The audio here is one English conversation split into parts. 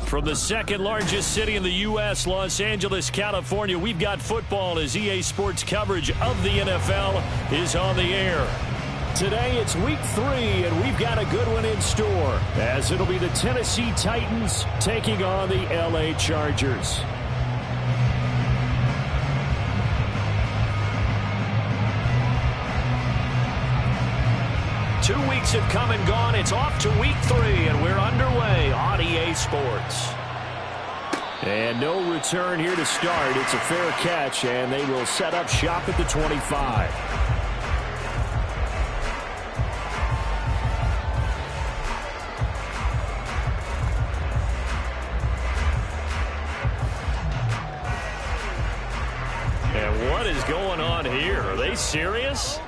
From the second largest city in the U.S., Los Angeles, California, we've got football as EA Sports coverage of the NFL is on the air. Today it's week 3, and we've got a good one in store, as it'll be the Tennessee Titans taking on the L.A. Chargers. Two weeks have come and gone. It's off to week 3, and we're underway on EA Sports. And no return here to start. It's a fair catch, and they will set up shop at the 25. And what is going on here? Are they serious?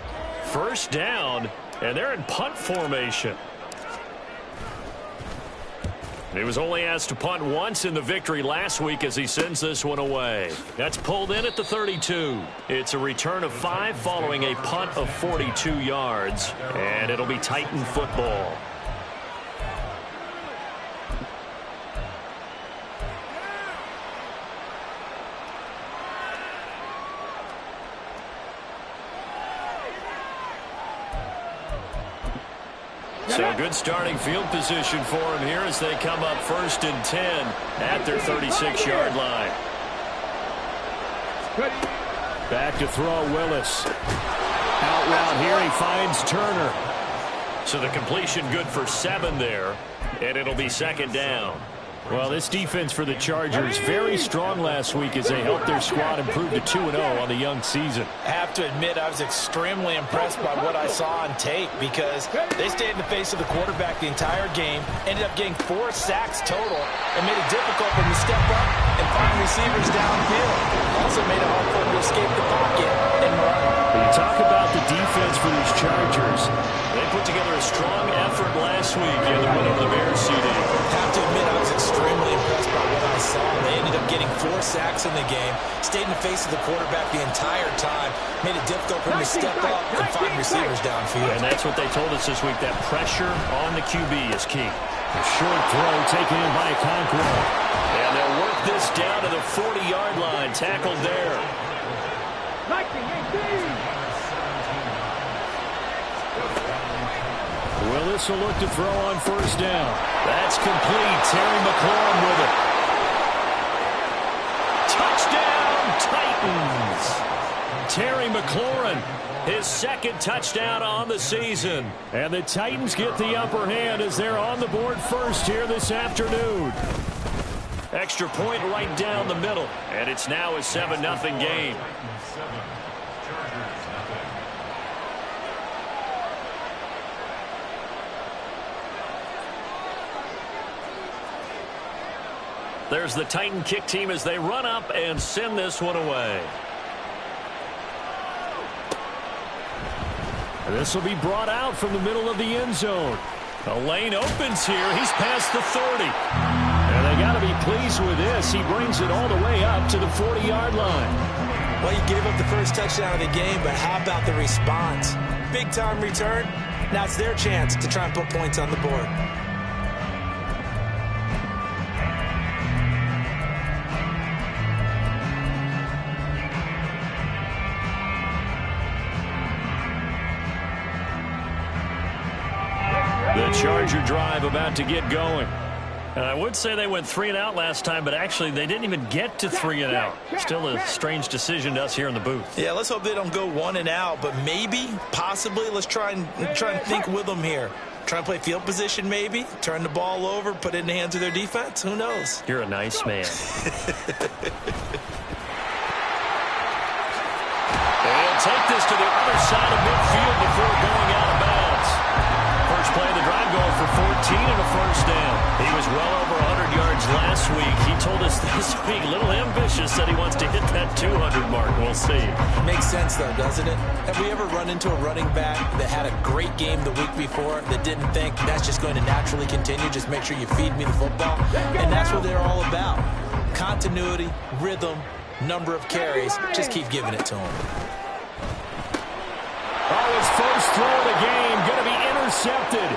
First down. And they're in punt formation. He was only asked to punt once in the victory last week as he sends this one away. That's pulled in at the 32. It's a return of 5 following a punt of 42 yards. And it'll be Titan football. So good starting field position for him here as they come up 1st and 10 at their 36-yard line. Back to throw Willis. Out route here, he finds Turner. So the completion good for 7 there, and it'll be 2nd down. Well, this defense for the Chargers very strong last week as they helped their squad improve to 2-0 on the young season. I have to admit I was extremely impressed by what I saw on tape because they stayed in the face of the quarterback the entire game, ended up getting 4 sacks total, and made it difficult for them to step up and find receivers downfield. Also made it hard for them to escape the pocket and run. When you talk about the defense for these Chargers, they put together a strong effort last week in the win over the Bears CD. I have to admit I was extremely impressed by what I saw. They ended up getting 4 sacks in the game, stayed in the face of the quarterback the entire time, made it difficult for him to step up and find receivers downfield. And that's what they told us this week, that pressure on the QB is key. A short throw taken in by Okonkwo. And they'll work this down to the 40-yard line, tackled there. Willis will look to throw on 1st down. That's complete. Terry McLaurin with it. Touchdown, Titans! Terry McLaurin, his 2nd touchdown on the season. And the Titans get the upper hand as they're on the board first here this afternoon. Extra point right down the middle. And it's now a 7-0 game. There's the Titan kick team as they run up and send this one away. And this will be brought out from the middle of the end zone. A lane opens here. He's past the 30. And they got to be pleased with this. He brings it all the way up to the 40-yard line. Well, you gave up the first touchdown of the game, but how about the response? Big-time return. Now it's their chance to try and put points on the board. The Charger drive about to get going. And I would say they went 3 and out last time, but actually they didn't even get to 3 and out. Still a strange decision to us here in the booth. Yeah, let's hope they don't go 1 and out, but maybe, possibly, let's try and think with them here. Try and play field position maybe, turn the ball over, put it in the hands of their defense. Who knows? You're a nice man. They'll take this to the other side of midfield before going out of bounds. First play of the drive going for 14 and a 1st down. He was well over 100 yards last week. He told us this week, a little ambitious, said he wants to hit that 200 mark. We'll see. Makes sense, though, doesn't it? Have we ever run into a running back that had a great game the week before that didn't think that's just going to naturally continue? Just make sure you feed me the football. And that's what they're all about. Continuity, rhythm, number of carries. Just keep giving it to him. Oh, his first throw of the game going to be intercepted.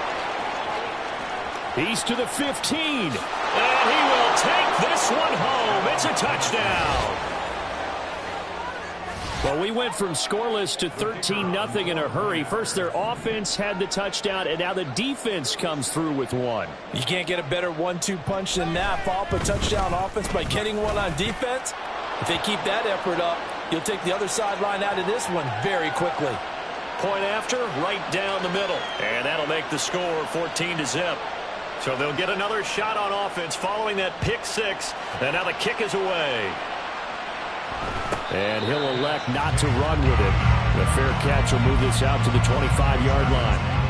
He's to the 15. And he will take this one home. It's a touchdown. Well, we went from scoreless to 13-0 in a hurry. First, their offense had the touchdown, and now the defense comes through with one. You can't get a better 1-2 punch than that. Follow up a touchdown offense by getting one on defense. If they keep that effort up, you'll take the other sideline out of this one very quickly. Point after, right down the middle. And that'll make the score 14-0. So they'll get another shot on offense following that pick six. And now the kick is away. And he'll elect not to run with it. The fair catch will move this out to the 25-yard line.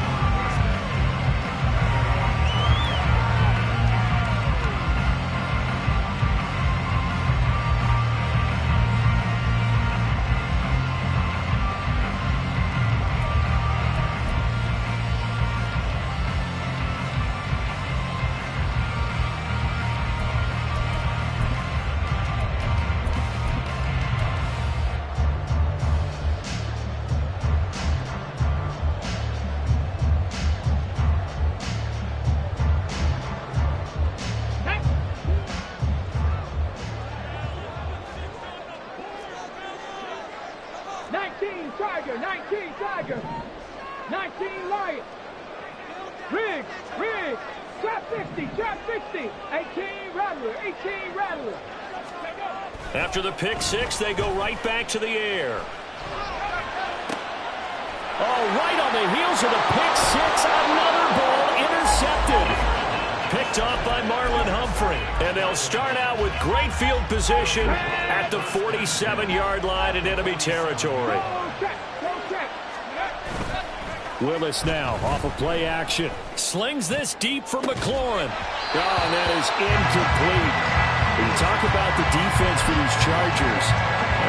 Tiger, 19 Lions, Riggs, trap 60, 18 Rattler. After the pick six, they go right back to the air. Oh, right on the heels of the pick six, another ball intercepted. Picked off by Marlon Humphrey. And they'll start out with great field position at the 47-yard line in enemy territory. Willis now off of play action. Slings this deep for McLaurin. Oh, and that is incomplete. When you talk about the defense for these Chargers,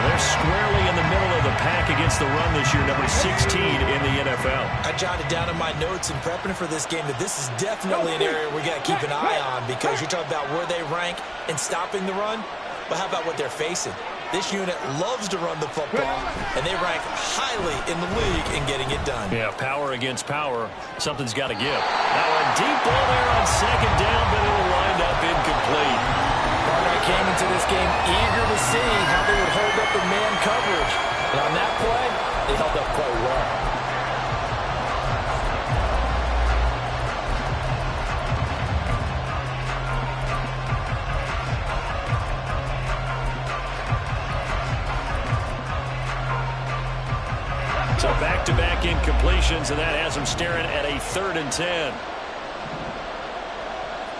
they're squarely in the middle of the pack against the run this year, number 16 in the NFL. I jotted down in my notes in prepping for this game that this is definitely an area we got to keep an eye on, because you're talking about where they rank in stopping the run. But how about what they're facing? This unit loves to run the football, and they rank highly in the league in getting it done. Yeah, power against power. Something's got to give. Now a deep ball there on second down, but it'll wind up incomplete. Barnard came into this game eager to see how they would hold up in man coverage. And on that play, they held up quite well. So back-to-back incompletions, and that has them staring at a 3rd and 10.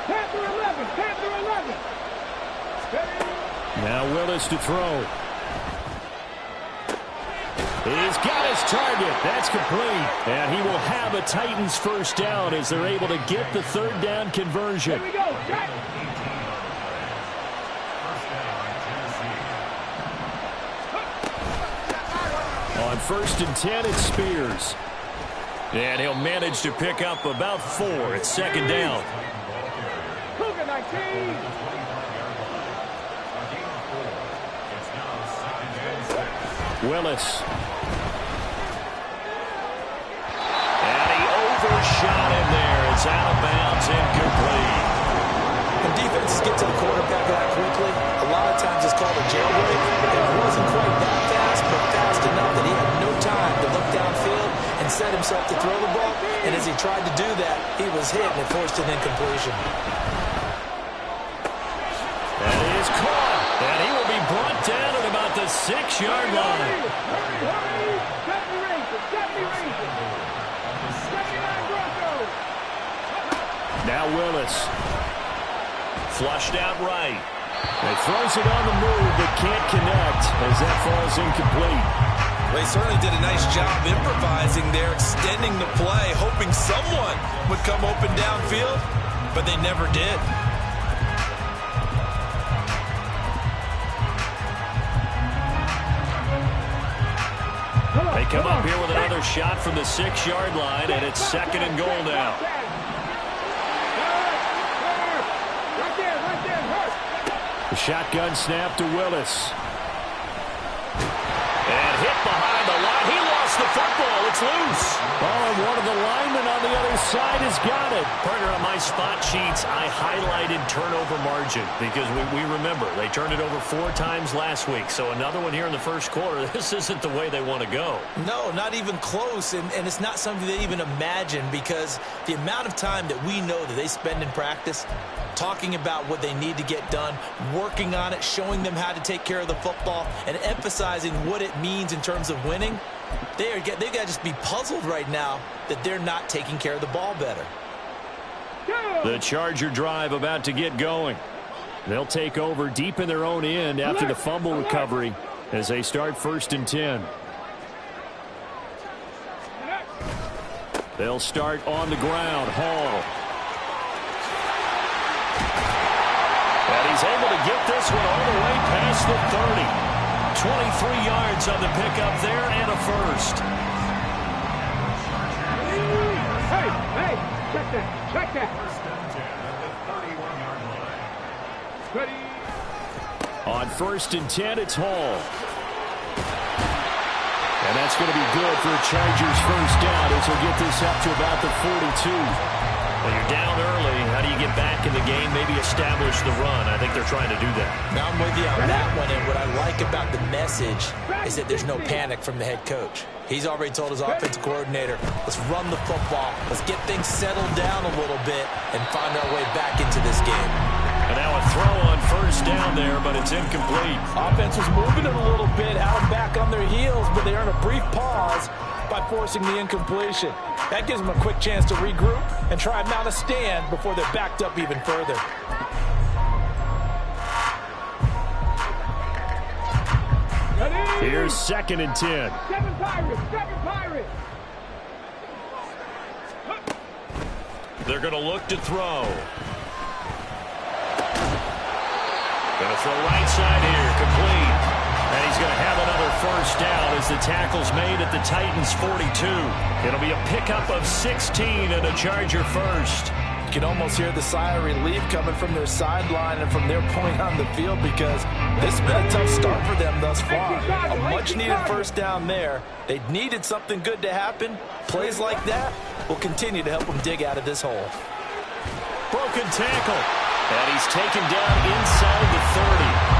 Panther 11. Now Willis to throw. He's got his target. That's complete. And he will have a Titans first down as they're able to get the 3rd down conversion. Here we go. On 1st and 10, it's Spears. And he'll manage to pick up about 4 at 2nd down. Cougar 19. Willis. And he overshot him there. It's out of bounds, incomplete. When defenses get to the quarterback that quickly, a lot of times it's called a jailbreak. It wasn't quite that fast, but fast enough that he had no time to look downfield and set himself to throw the ball. And as he tried to do that, he was hit and it forced an incompletion. That is caught. And he will be brought down at about the 6-yard line. Now Willis. Flushed out right. He throws it on the move, but can't connect as that falls incomplete. Well, he certainly did a nice job improvising there, extending the play, hoping someone would come open downfield, but they never did. They come up here with another shot from the 6-yard line, and it's 2nd and goal now. The shotgun snap to Willis. And hit behind the line. He lost gets the football. It's loose. Oh, and one of the linemen on the other side has got it. Partner, on my spot sheets, I highlighted turnover margin because we remember they turned it over 4 times last week. So another one here in the first quarter. This isn't the way they want to go. No, not even close, and it's not something they even imagine because the amount of time that we know that they spend in practice talking about what they need to get done, working on it, showing them how to take care of the football, and emphasizing what it means in terms of winning, they've got to just be puzzled right now that they're not taking care of the ball better. The Charger drive about to get going. They'll take over deep in their own end after the fumble recovery as they start 1st and 10. They'll start on the ground. Hall. And he's able to get this one all the way past the 30. 23 yards on the pickup there and a first. Hey, check that. Ready. On 1st and 10, it's Hall. And that's going to be good for a Chargers first down as he'll get this up to about the 42. Well, you're down early. How do you get back in the game? Maybe establish the run. I think they're trying to do that. Now I'm with you on that one, and what I like about the message is that there's no panic from the head coach. He's already told his offensive coordinator, let's run the football, let's get things settled down a little bit, and find our way back into this game. And now a throw on 1st down there, but it's incomplete. Offense was moving it a little bit, had them back on their heels, but they earned a brief pause by forcing the incompletion. That gives them a quick chance to regroup and try and mount a stand before they're backed up even further. Here's 2nd and 10. 7 Pirates. They're going to look to throw. Going to throw right side here, complete. And he's going to have another first down as the tackle's made at the Titans' 42. It'll be a pickup of 16 and a Charger first. You can almost hear the sigh of relief coming from their sideline and from their point on the field because this has been a tough start for them thus far. A much-needed first down there. They needed something good to happen. Plays like that will continue to help them dig out of this hole. Broken tackle. And he's taken down inside the 30.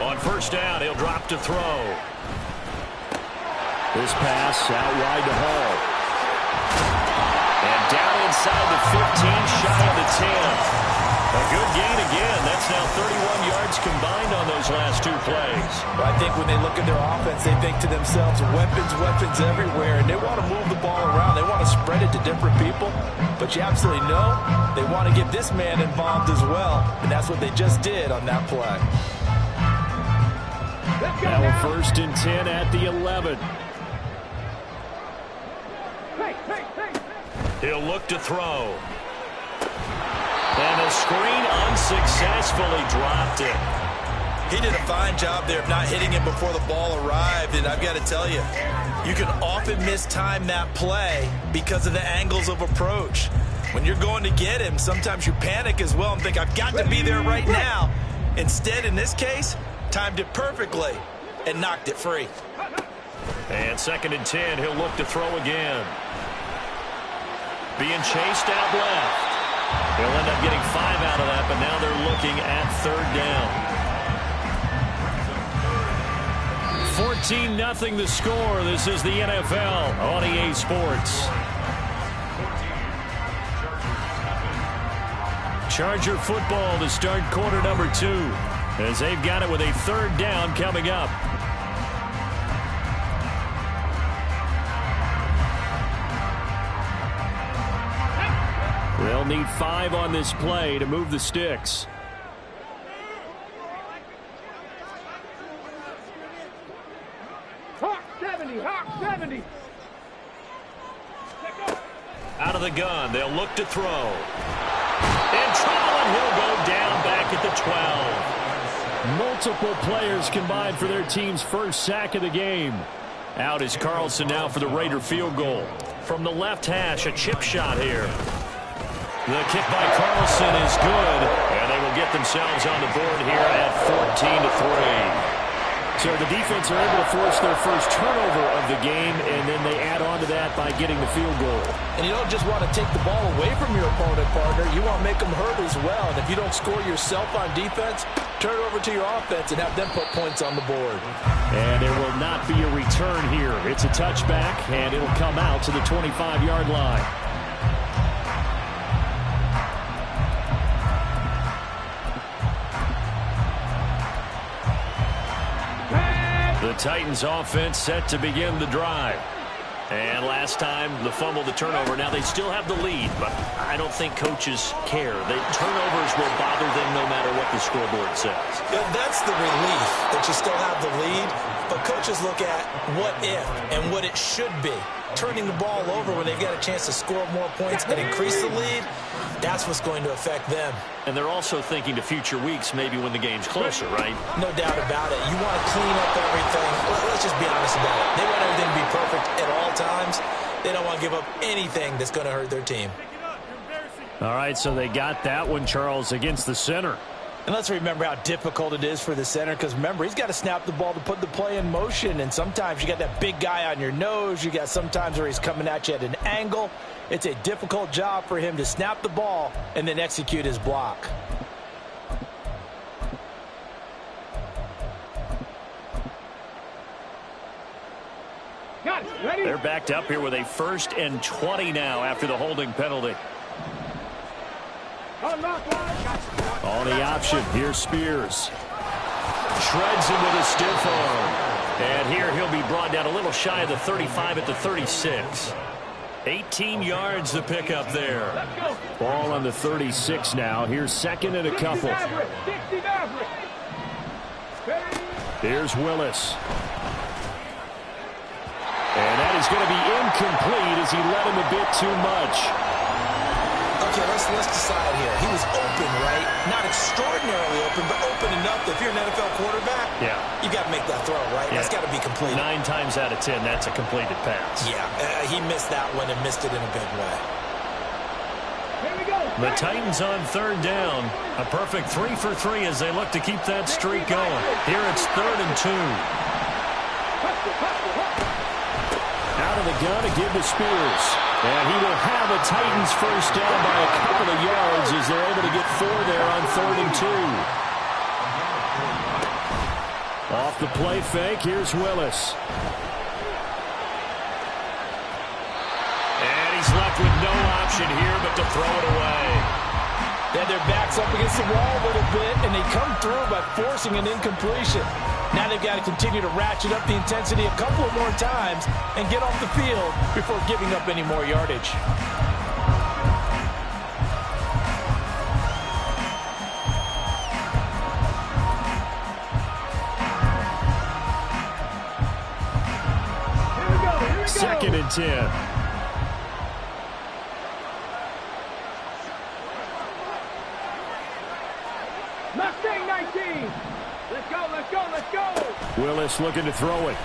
On 1st down, he'll drop to throw. This pass out wide to Hall. And down inside the 15, shy of the 10. A good gain again. That's now 31 yards combined on those last 2 plays. Well, I think when they look at their offense, they think to themselves, weapons everywhere, and they want to move the ball around. They want to spread it to different people. But you absolutely know they want to get this man involved as well, and that's what they just did on that play. Now a 1st and 10 at the 11. He'll look to throw. And the screen unsuccessfully dropped it. He did a fine job there of not hitting it before the ball arrived, and I've got to tell you, you can often mistime that play because of the angles of approach. When you're going to get him, sometimes you panic as well and think, I've got to be there right now. Instead, in this case, timed it perfectly and knocked it free. And 2nd and 10, he'll look to throw again. Being chased out left. They'll end up getting 5 out of that, but now they're looking at 3rd down. 14-0 the score. This is the NFL on EA Sports. Charger football to start quarter number 2 as they've got it with a 3rd down coming up. They'll need 5 on this play to move the sticks. Hawk 70. Out of the gun, they'll look to throw. And Trollen, he'll go down back at the 12. Multiple players combined for their team's first sack of the game. Out is Carlson now for the Raider field goal. From the left hash, a chip shot here. The kick by Carlson is good, and they will get themselves on the board here at 14-3. So the defense are able to force their first turnover of the game, and then they add on to that by getting the field goal. And you don't just want to take the ball away from your opponent, partner. You want to make them hurt as well. And if you don't score yourself on defense, turn it over to your offense and have them put points on the board. And there will not be a return here. It's a touchback, and it'll come out to the 25-yard line. The Titans offense set to begin the drive. And last time, the fumble, the turnover. Now they still have the lead, but I don't think coaches care. The turnovers will bother them no matter what the scoreboard says. Yeah, that's the relief that you still have the lead. But coaches look at what if and what it should be. Turning the ball over when they've got a chance to score more points and increase the lead, that's what's going to affect them. And they're also thinking to future weeks, maybe when the game's closer, right? No doubt about it. You want to clean up everything. Let's just be honest about it. They want everything to be perfect at all times. They don't want to give up anything that's going to hurt their team. All right, so they got that one, Charles, against the center. And let's remember how difficult it is for the center, because remember, he's got to snap the ball to put the play in motion, and sometimes you got that big guy on your nose. You got sometimes where he's coming at you at an angle. It's a difficult job for him to snap the ball and then execute his block. They're backed up here with a 1st and 20 now after the holding penalty. On the option, here's Spears. Shreds him with a stiff arm. And here he'll be brought down a little shy of the 35 at the 36. 18 yards to pick up there. Ball on the 36 now. Here's 2nd and a couple. Here's Willis. And that is going to be incomplete as he led him a bit too much. Okay, let's decide here. He was open, right? Not extraordinarily open, but open enough that if you're an NFL quarterback, you got to make that throw, right? That's got to be completed. 9 times out of 10, that's a completed pass. Yeah, he missed that one and missed it in a big way. Here we go. The Titans on 3rd down. A perfect 3 for 3 as they look to keep that streak going. Here it's 3rd and 2. Out of the gun to give to Spears. And he will have a Titans first down by a couple of yards as they're able to get 4 there on 3rd and 2. Off the play fake, here's Willis. And he's left with no option here but to throw it away. They had their backs up against the wall a little bit, and they come through by forcing an incompletion. Now they've got to continue to ratchet up the intensity a couple of more times and get off the field before giving up any more yardage. Here we go. 2nd and 10. Mustang 19. Let's go, let's go, let's go. Willis looking to throw it.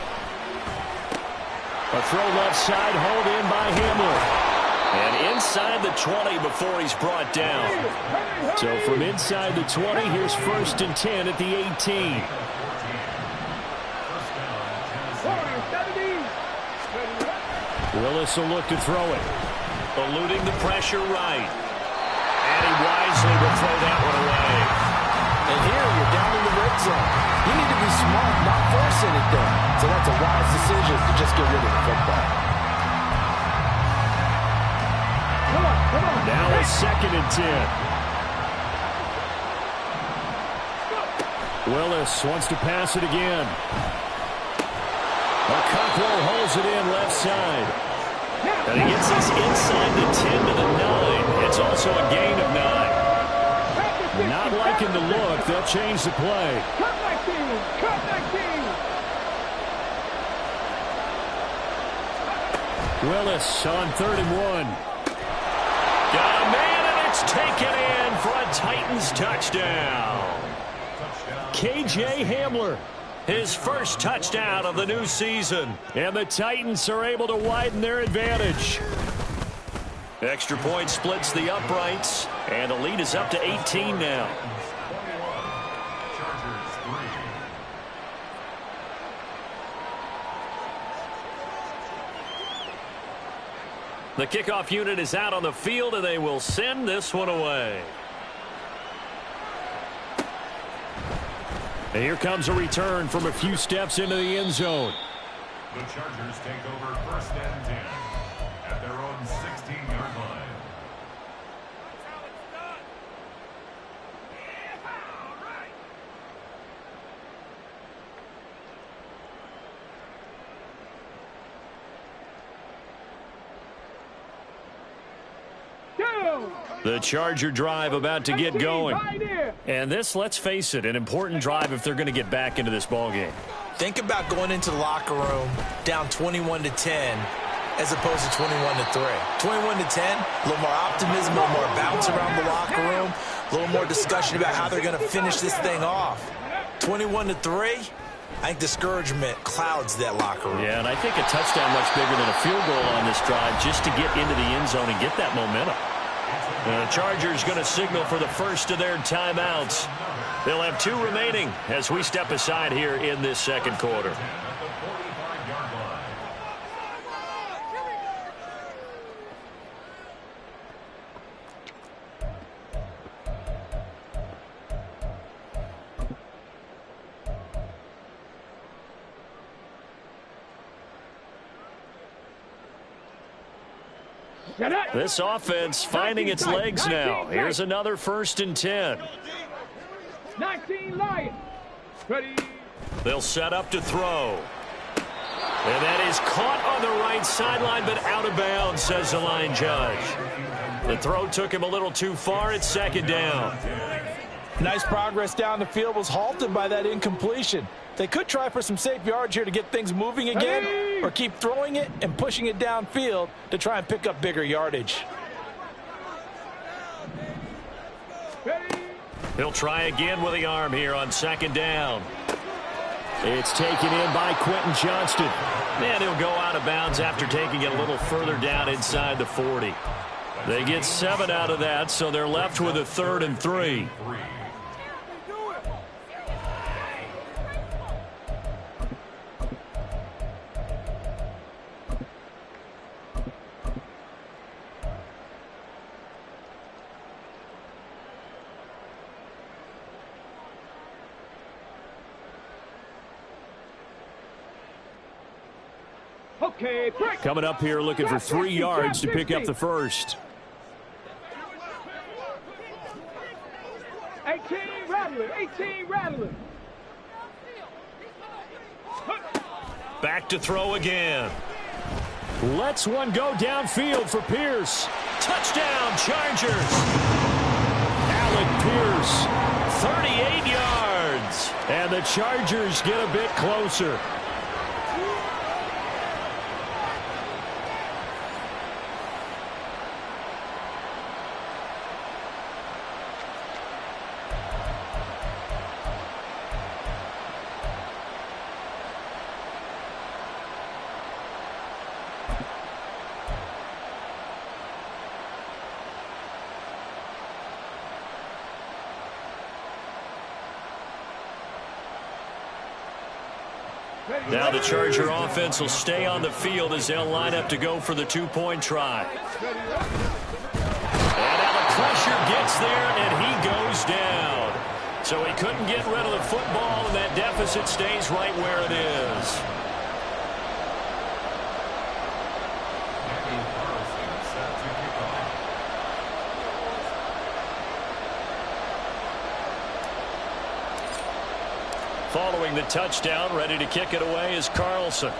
A throw left side, hauled in by Hamler. And inside the 20 before he's brought down. So from inside the 20, here's 1st and 10 at the 18. Willis will look to throw it. Eluding the pressure right. And he wisely will throw that one away. And here you're down in the red zone. You need to be smart, not force anything. So that's a wise decision to just get rid of the football. Come on. Now it's 2nd and 10. Willis wants to pass it again. Okonkwo holds it in left side. And he gets this inside the 10 to the 9. It's also a gain of 9. Not liking the look. They'll change the play. Cut 19. Cut 19. Willis on 3rd and 1. Got a man, and it's taken in for a Titans touchdown. KJ Hamler, his first touchdown of the new season. And the Titans are able to widen their advantage. Extra point splits the uprights, and the lead is up to 18 now. The kickoff unit is out on the field, and they will send this one away. And here comes a return from a few steps into the end zone. The Chargers take over 1st and 10 at their own 16-yard line. The Charger drive about to get going. And this, let's face it, an important drive if they're going to get back into this ballgame. Think about going into the locker room down 21-10 as opposed to 21-3. 21-10, a little more optimism, a little more bounce around the locker room, a little more discussion about how they're going to finish this thing off. 21-3, I think discouragement clouds that locker room. Yeah, and I think a touchdown much bigger than a field goal on this drive just to get into the end zone and get that momentum. The Chargers going to signal for the first of their timeouts. They'll have 2 remaining as we step aside here in this second quarter. This offense finding its legs now. Here's another 1st and 10. 19 Lions. Ready. They'll set up to throw. And that is caught on the right sideline, but out of bounds, says the line judge. The throw took him a little too far. It's 2nd down. Nice progress down the field was halted by that incompletion. They could try for some safe yards here to get things moving again, or keep throwing it and pushing it downfield to try and pick up bigger yardage. He'll try again with the arm here on 2nd down. It's taken in by Quentin Johnston. And he'll go out of bounds after taking it a little further down inside the 40. They get 7 out of that, so they're left with a 3rd and 3. Okay, coming up here looking for 3 yards to pick up the first. 18 Rattler, 18 Rattler. Back to throw again. Lets one go downfield for Pierce. Touchdown, Chargers. Alec Pierce, 38 yards. And the Chargers get a bit closer. Now the Charger offense will stay on the field as they'll line up to go for the 2-point try. And now the pressure gets there, and he goes down. So he couldn't get rid of the football, and that deficit stays right where it is. Following the touchdown, ready to kick it away is Carlson.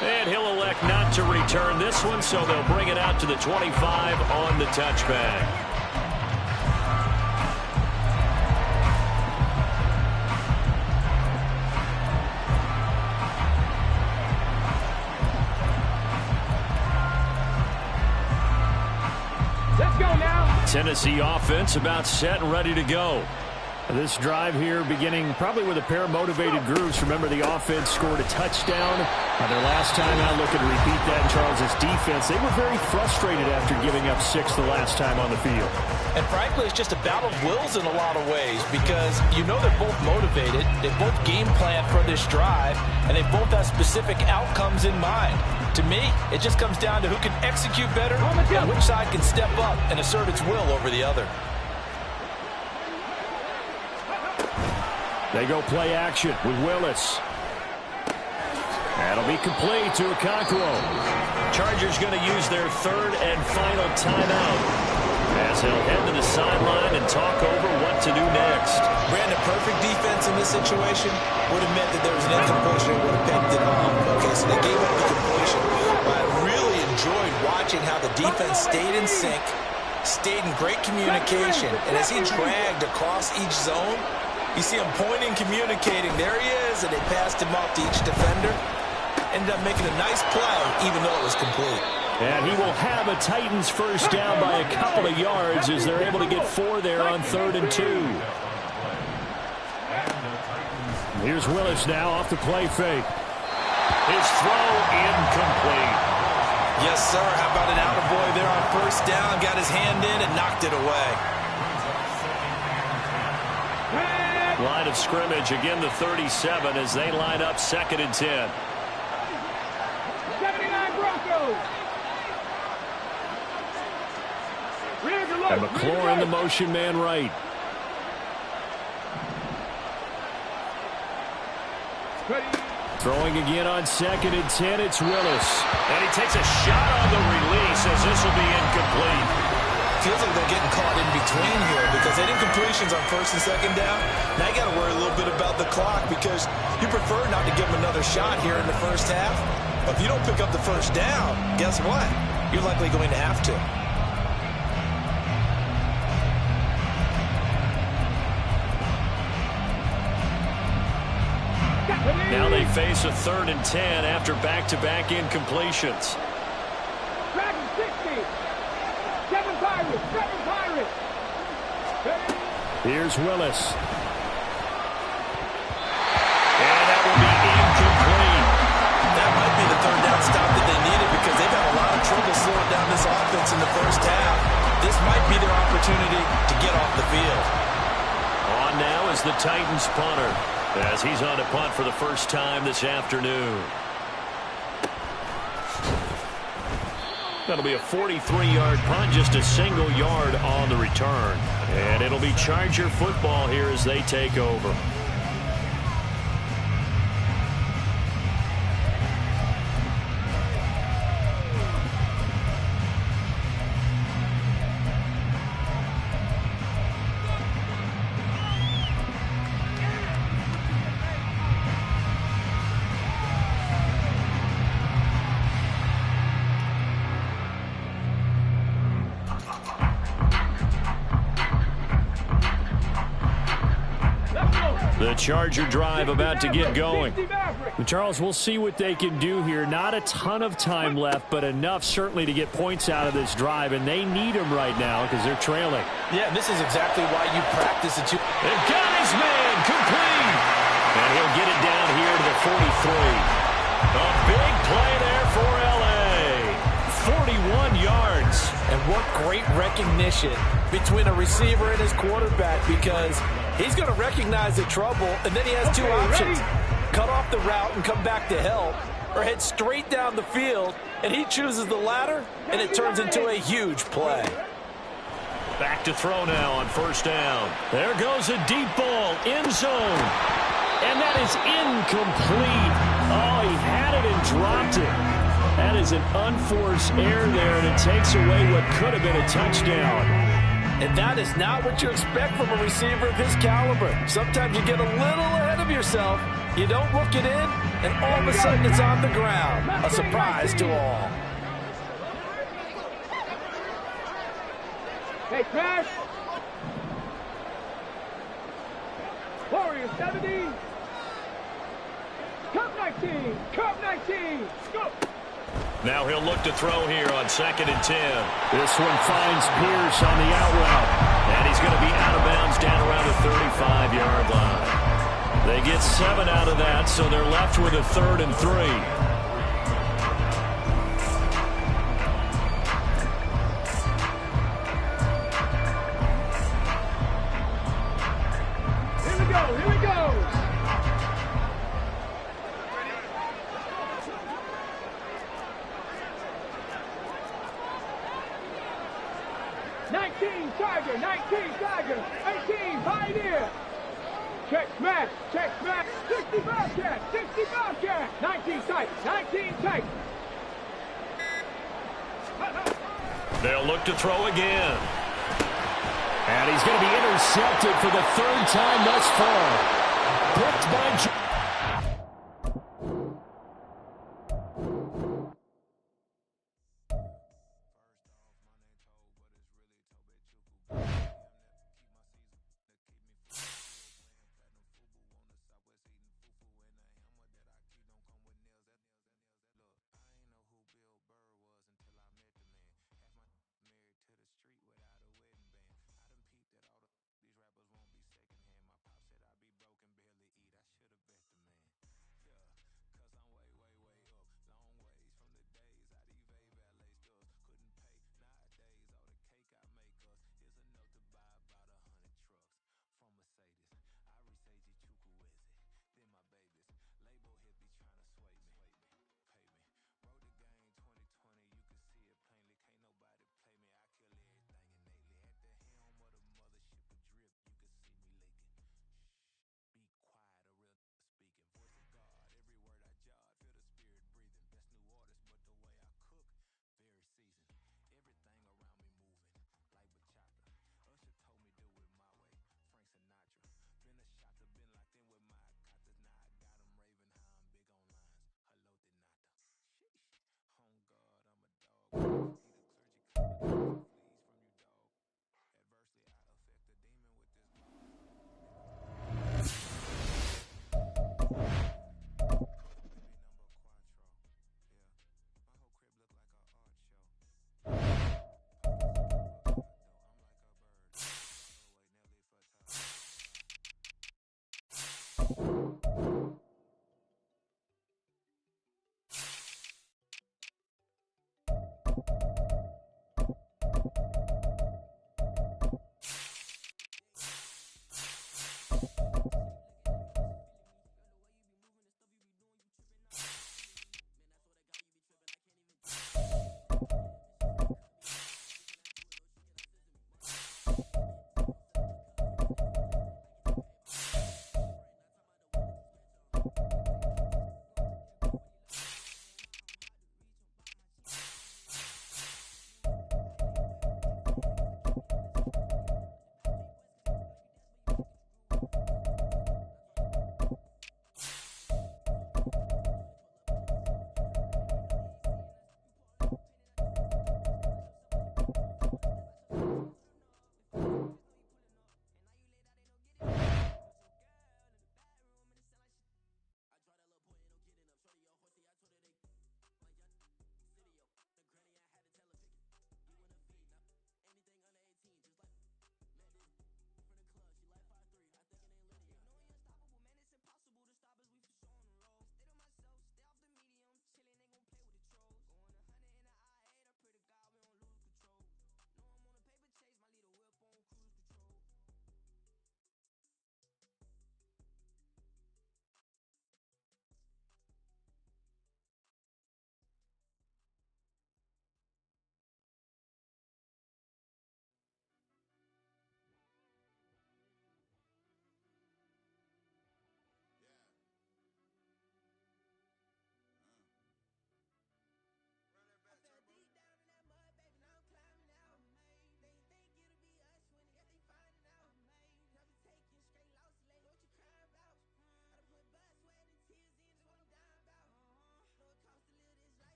And he'll elect not to return this one, so they'll bring it out to the 25 on the touchback. Tennessee offense about set and ready to go. This drive here beginning probably with a pair of motivated groups. Remember, the offense scored a touchdown their last time out. Looking to repeat that in Charles' defense. They were very frustrated after giving up 6 the last time on the field. And frankly, it's just a battle of wills in a lot of ways because you know they're both motivated. They both game plan for this drive, and they both have specific outcomes in mind. To me, it just comes down to who can execute better and which side can step up and assert its will over the other. They go play action with Willis. That'll be complete to Okonkwo. Chargers going to use their third and final timeout as they'll head to the sideline and talk over what to do next. Brandon, perfect defense in this situation would have meant that there was an incompletion. It would have picked it off. Okay, so they gave up the completion. But I really enjoyed watching how the defense stayed in sync, stayed in great communication, and as he dragged across each zone, you see him pointing, communicating. There he is, and they passed him off to each defender. Ended up making a nice play, even though it was complete. And he will have a Titans first down by a couple of yards as they're able to get 4 there on 3rd and 2. Here's Willis now off the play fake. His throw incomplete. Yes, sir. How about an attaboy there on first down? Got his hand in and knocked it away. Line of scrimmage, again the 37 as they line up 2nd and 10. 79 Broncos. And McLaurin, the motion man right. Throwing again on 2nd and 10, it's Willis. And he takes a shot on the release as this will be incomplete. Feels like they're getting caught in between here because they did completions on 1st and 2nd down. Now you got to worry a little bit about the clock because you prefer not to give them another shot here in the first half. But if you don't pick up the first down, guess what? You're likely going to have to. Now they face a 3rd and 10 after back-to-back incompletions. Dragon 60. 7 Pirates. 7 Pirates. Here's Willis. And that will be incomplete. That might be the 3rd down stop that they needed because they've had a lot of trouble slowing down this offense in the first half. This might be their opportunity to get off the field. On now is the Titans punter as he's on to punt for the first time this afternoon. That'll be a 43-yard punt, just a single yard on the return. And it'll be Charger football here as they take over. The Charger drive about to get going. Charles, we'll see what they can do here. Not a ton of time left, but enough certainly to get points out of this drive, and they need them right now because they're trailing. Yeah, this is exactly why you practice it. And got his man complete. And he'll get it down here to the 43. A big play there for L.A. 41 yards. And what great recognition between a receiver and his quarterback because he's going to recognize the trouble, and then he has two options. Cut off the route and come back to help, or head straight down the field, and he chooses the latter, and it turns into a huge play. Back to throw now on first down. There goes a deep ball, end zone. And that is incomplete. Oh, he had it and dropped it. That is an unforced error there, and it takes away what could have been a touchdown. And that is not what you expect from a receiver of his caliber. Sometimes you get a little ahead of yourself, you don't look it in, and all of a sudden it's on the ground. A surprise to all. Hey, Crash. Warriors 70. Cup 19. Cup 19. Go. Now he'll look to throw here on 2nd and 10. This one finds Pierce on the out route. And he's going to be out of bounds down around the 35-yard line. They get 7 out of that, so they're left with a 3rd and 3. Here we go, here we go. Tiger, 19 Tiger, 18 Pioneer. Check smash, 60 Bobcat, 60 Bobcat, 19 tight, 19 tight. They'll look to throw again. And he's going to be intercepted for the 3rd time thus far. Picked by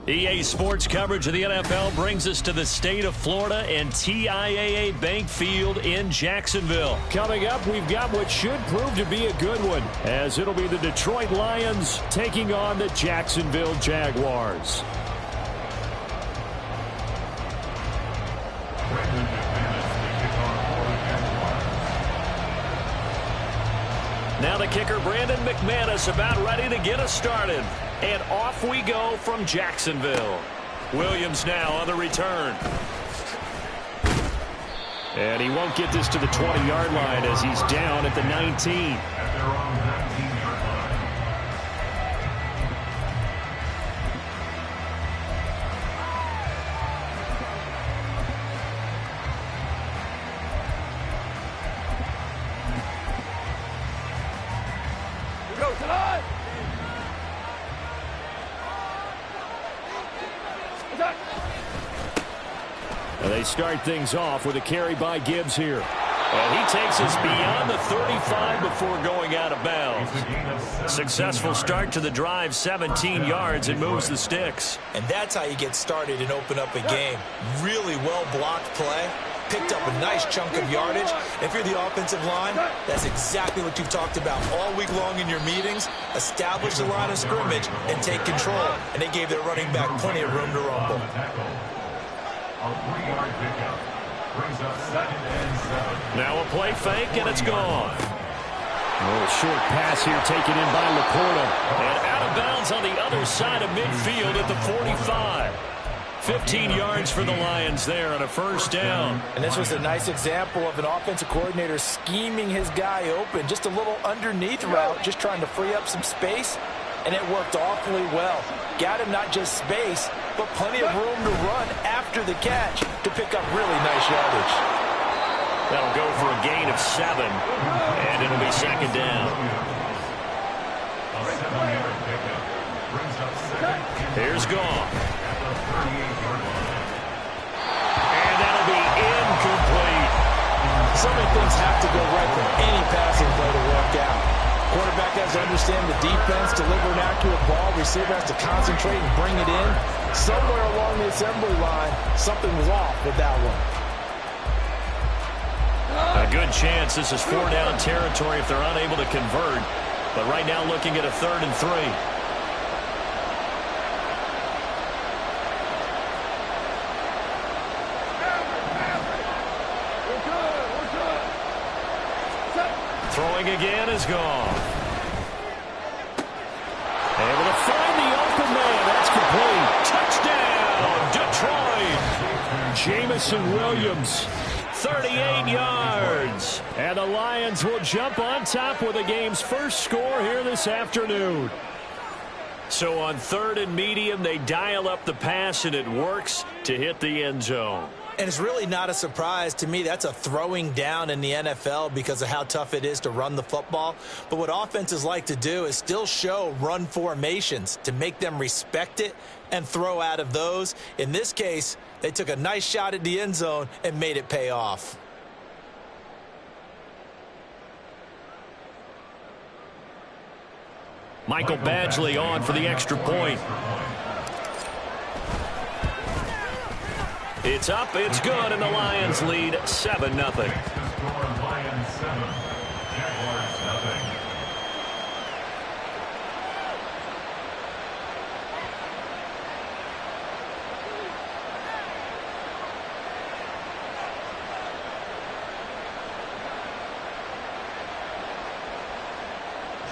EA Sports coverage of the NFL brings us to the state of Florida and TIAA Bank Field in Jacksonville. Coming up, we've got what should prove to be a good one, as it'll be the Detroit Lions taking on the Jacksonville Jaguars. Now the kicker, Brandon McManus, about ready to get us started. And off we go from Jacksonville. Williams now on the return. And he won't get this to the 20-yard line as he's down at the 19. At their own 19-yard line. Go tonight. They start things off with a carry by Gibbs here. And he takes us beyond the 35 before going out of bounds. Successful start to the drive, 17 yards, and moves the sticks. And that's how you get started and open up a game. Really well-blocked play. Picked up a nice chunk of yardage. If you're the offensive line, that's exactly what you've talked about all week long in your meetings. Establish the line of scrimmage and take control. And they gave their running back plenty of room to rumble. A 3-yard pickup brings up 2nd and 7. Now a play fake, and it's gone. A little short pass here taken in by Laporta. And out of bounds on the other side of midfield at the 45. 15 yards for the Lions there on a first down. And this was a nice example of an offensive coordinator scheming his guy open. Just a little underneath route, just trying to free up some space. And it worked awfully well. Got him not just space, but plenty of room to run after the catch to pick up really nice yardage. That'll go for a gain of 7, and it'll be second down. A 7-yard pickup brings up 2nd. Here's Goff. At the 38-yard line. And that'll be incomplete. So many things have to go right for any passing play to work out. Quarterback has to understand the defense, deliver an accurate ball. Receiver has to concentrate and bring it in. Somewhere along the assembly line, something was off with that one. A good chance this is 4-down territory if they're unable to convert. But right now looking at a 3rd and 3. Throwing again is gone. Able to find the open man. That's complete. Touchdown, Detroit. Jamison Williams, 38 yards. And the Lions will jump on top with the game's first score here this afternoon. So on 3rd and medium, they dial up the pass, and it works to hit the end zone. And it's really not a surprise to me. That's a throwing down in the NFL because of how tough it is to run the football. But what offenses like to do is still show run formations to make them respect it and throw out of those. In this case, they took a nice shot at the end zone and made it pay off. Michael Badgley on for the extra point. It's up, it's good, and the Lions lead 7-0. Lions 7, Jaguars 0.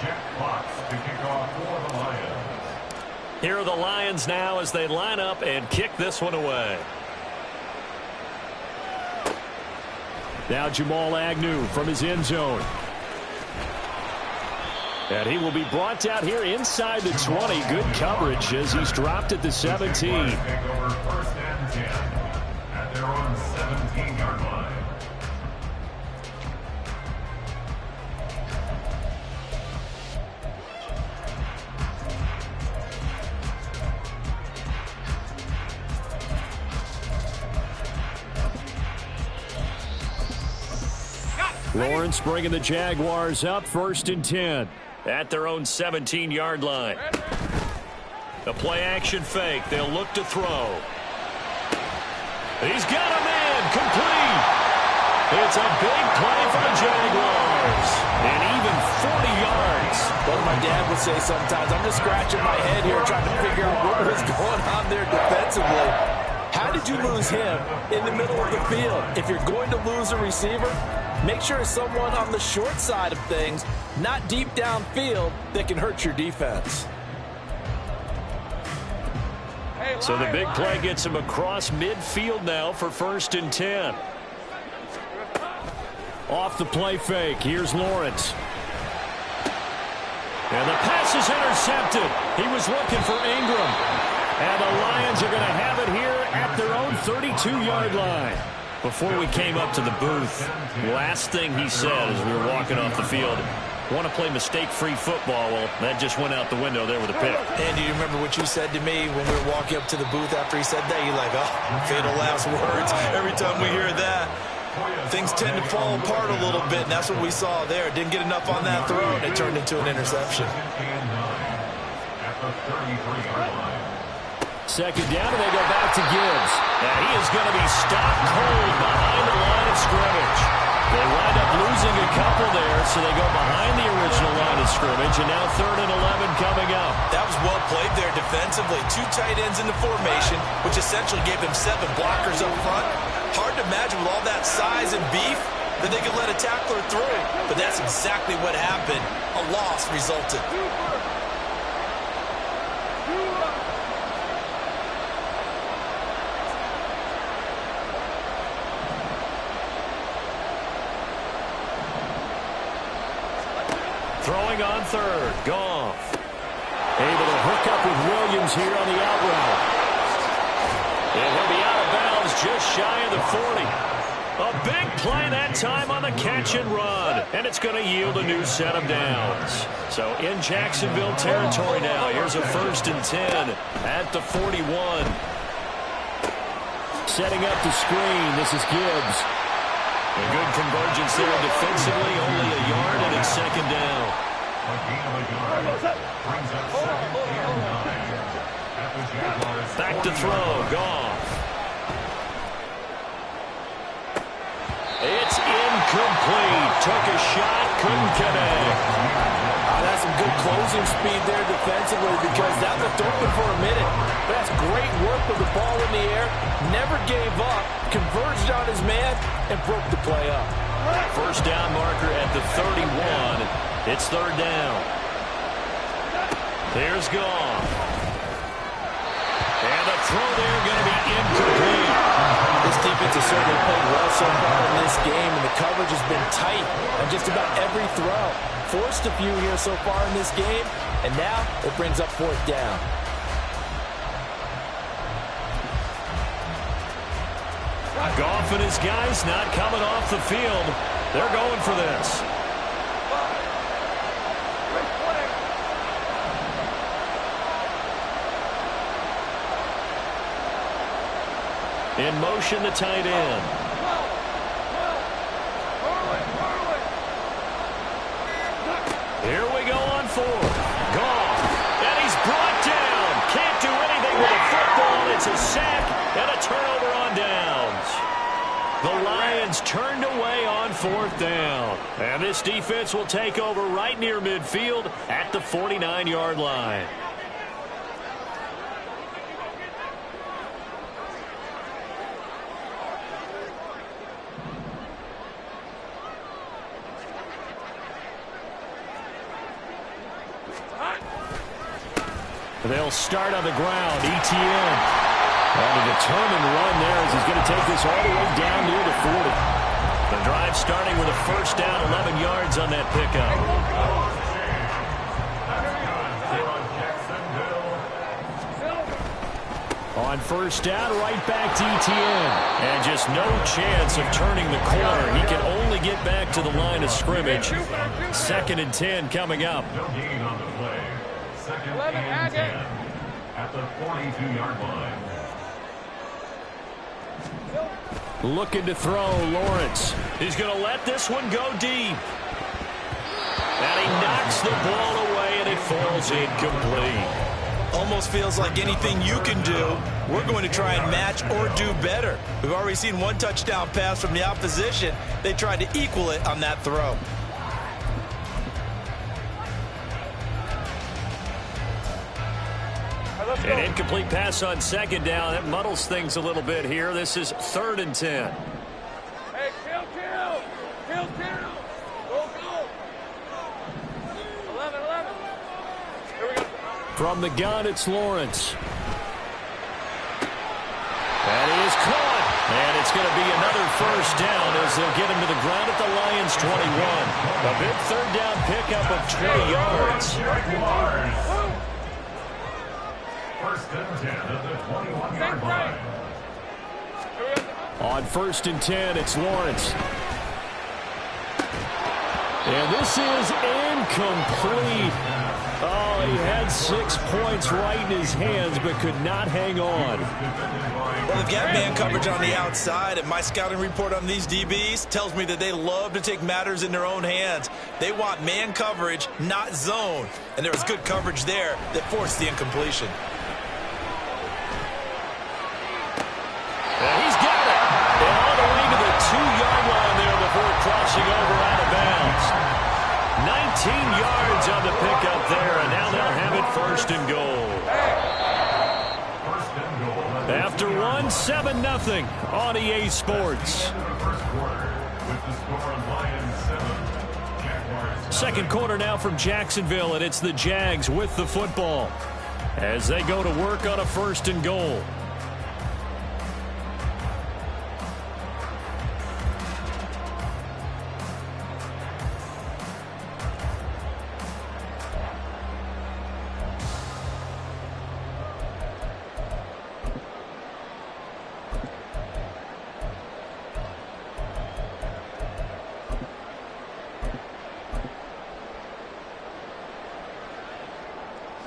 Jack Fox to kick off for the Lions. Here are the Lions now as they line up and kick this one away. Now Jamal Agnew from his end zone. And he will be brought out here inside the 20. Good coverage as he's dropped at the 17. Take over 1st and 10 at their own 17-yard line. Lawrence bringing the Jaguars up 1st and 10 at their own 17-yard line. A play-action fake. They'll look to throw. He's got a man. Complete. It's a big play for the Jaguars. And even 40 yards. What my dad would say sometimes, I'm just scratching my head here trying to figure out what was going on there defensively. How did you lose him in the middle of the field? If you're going to lose a receiver, make sure it's someone on the short side of things, not deep downfield, that can hurt your defense. So the big play gets him across midfield now for 1st and 10. Off the play fake. Here's Lawrence. And the pass is intercepted. He was looking for Ingram. And the Lions are going to have it here at their own 32-yard line. Before we came up to the booth, last thing he said as we were walking off the field, want to play mistake-free football. Well, that just went out the window there with a pick. And do you remember what you said to me when we were walking up to the booth after he said that? You're like, oh, fatal last words. Every time we hear that, things tend to fall apart a little bit, and that's what we saw there. Didn't get enough on that throw, and it turned into an interception. Second down, and they go back to Gibbs. And he is going to be stopped cold behind the line of scrimmage. They wind up losing a couple there, so they go behind the original line of scrimmage, and now 3rd and 11 coming up. That was well played there defensively. 2 tight ends in the formation, which essentially gave them 7 blockers up front. Hard to imagine with all that size and beef that they could let a tackler through. But that's exactly what happened. A loss resulted. Throwing on 3rd. Goff. Able to hook up with Williams here on the out route. And he'll be out of bounds just shy of the 40. A big play that time on the catch and run. And it's going to yield a new set of downs. So in Jacksonville territory now. Here's a 1st and 10 at the 41. Setting up the screen. This is Gibbs. A good convergence there defensively. Only a yard, and it's 2nd down. Back to throw. Goff. It's incomplete. Took a shot. Couldn't connect. That's some good closing speed there defensively because that looked open for a minute. But that's great work with the ball in the air. Never gave up. Converged on his man and broke the play up. 1st down marker at the 31. It's 3rd down. Here's Goff. And the throw there going to be incomplete. This defense has certainly played well so far in this game, and the coverage has been tight on just about every throw. Forced a few here so far in this game, and now it brings up 4th down. Goff and his guys not coming off the field. They're going for this. In motion, the tight end. Here we go on 4th. Goff. And he's brought down. Can't do anything with a football. It's a sack and a turnover on downs. The Lions turned away on 4th down. And this defense will take over right near midfield at the 49-yard line. They'll start on the ground. ETN. And a determined run there as he's going to take this all the way down near the 40. The drive starting with a 1st down, 11 yards on that pickup. On 1st down, right back to ETN. And just no chance of turning the corner. He can only get back to the line of scrimmage. 2nd and 10 coming up. No gain on the play. 2nd and 10 at the 42-yard line. Looking to throw, Lawrence. He's going to let this one go deep. And he knocks the ball away, and it falls incomplete. Almost feels like anything you can do, we're going to try and match or do better. We've already seen one touchdown pass from the opposition. They tried to equal it on that throw. An incomplete pass on second down. That muddles things a little bit here. This is 3rd and 10. Hey, kill. Go. 11. Here we go. From the gun, it's Lawrence. That is caught. And it's going to be another first down as they'll get him to the ground at the Lions' 21. A big 3rd down pickup of 20 yards. First and 10 at the 21-yard line. On 1st and 10, it's Lawrence. And this is incomplete. Oh, he had 6 points right in his hands, but could not hang on. Well, they've got man coverage on the outside, and my scouting report on these DBs tells me that they love to take matters in their own hands. They want man coverage, not zone. And there was good coverage there that forced the incompletion. And he's got it. And all the way to the 2-yard line there before crossing over out of bounds. 19 yards on the pickup there, and now they'll have it 1st and goal. After 7-0 on EA Sports. Second quarter now from Jacksonville, and it's the Jags with the football as they go to work on a 1st and goal.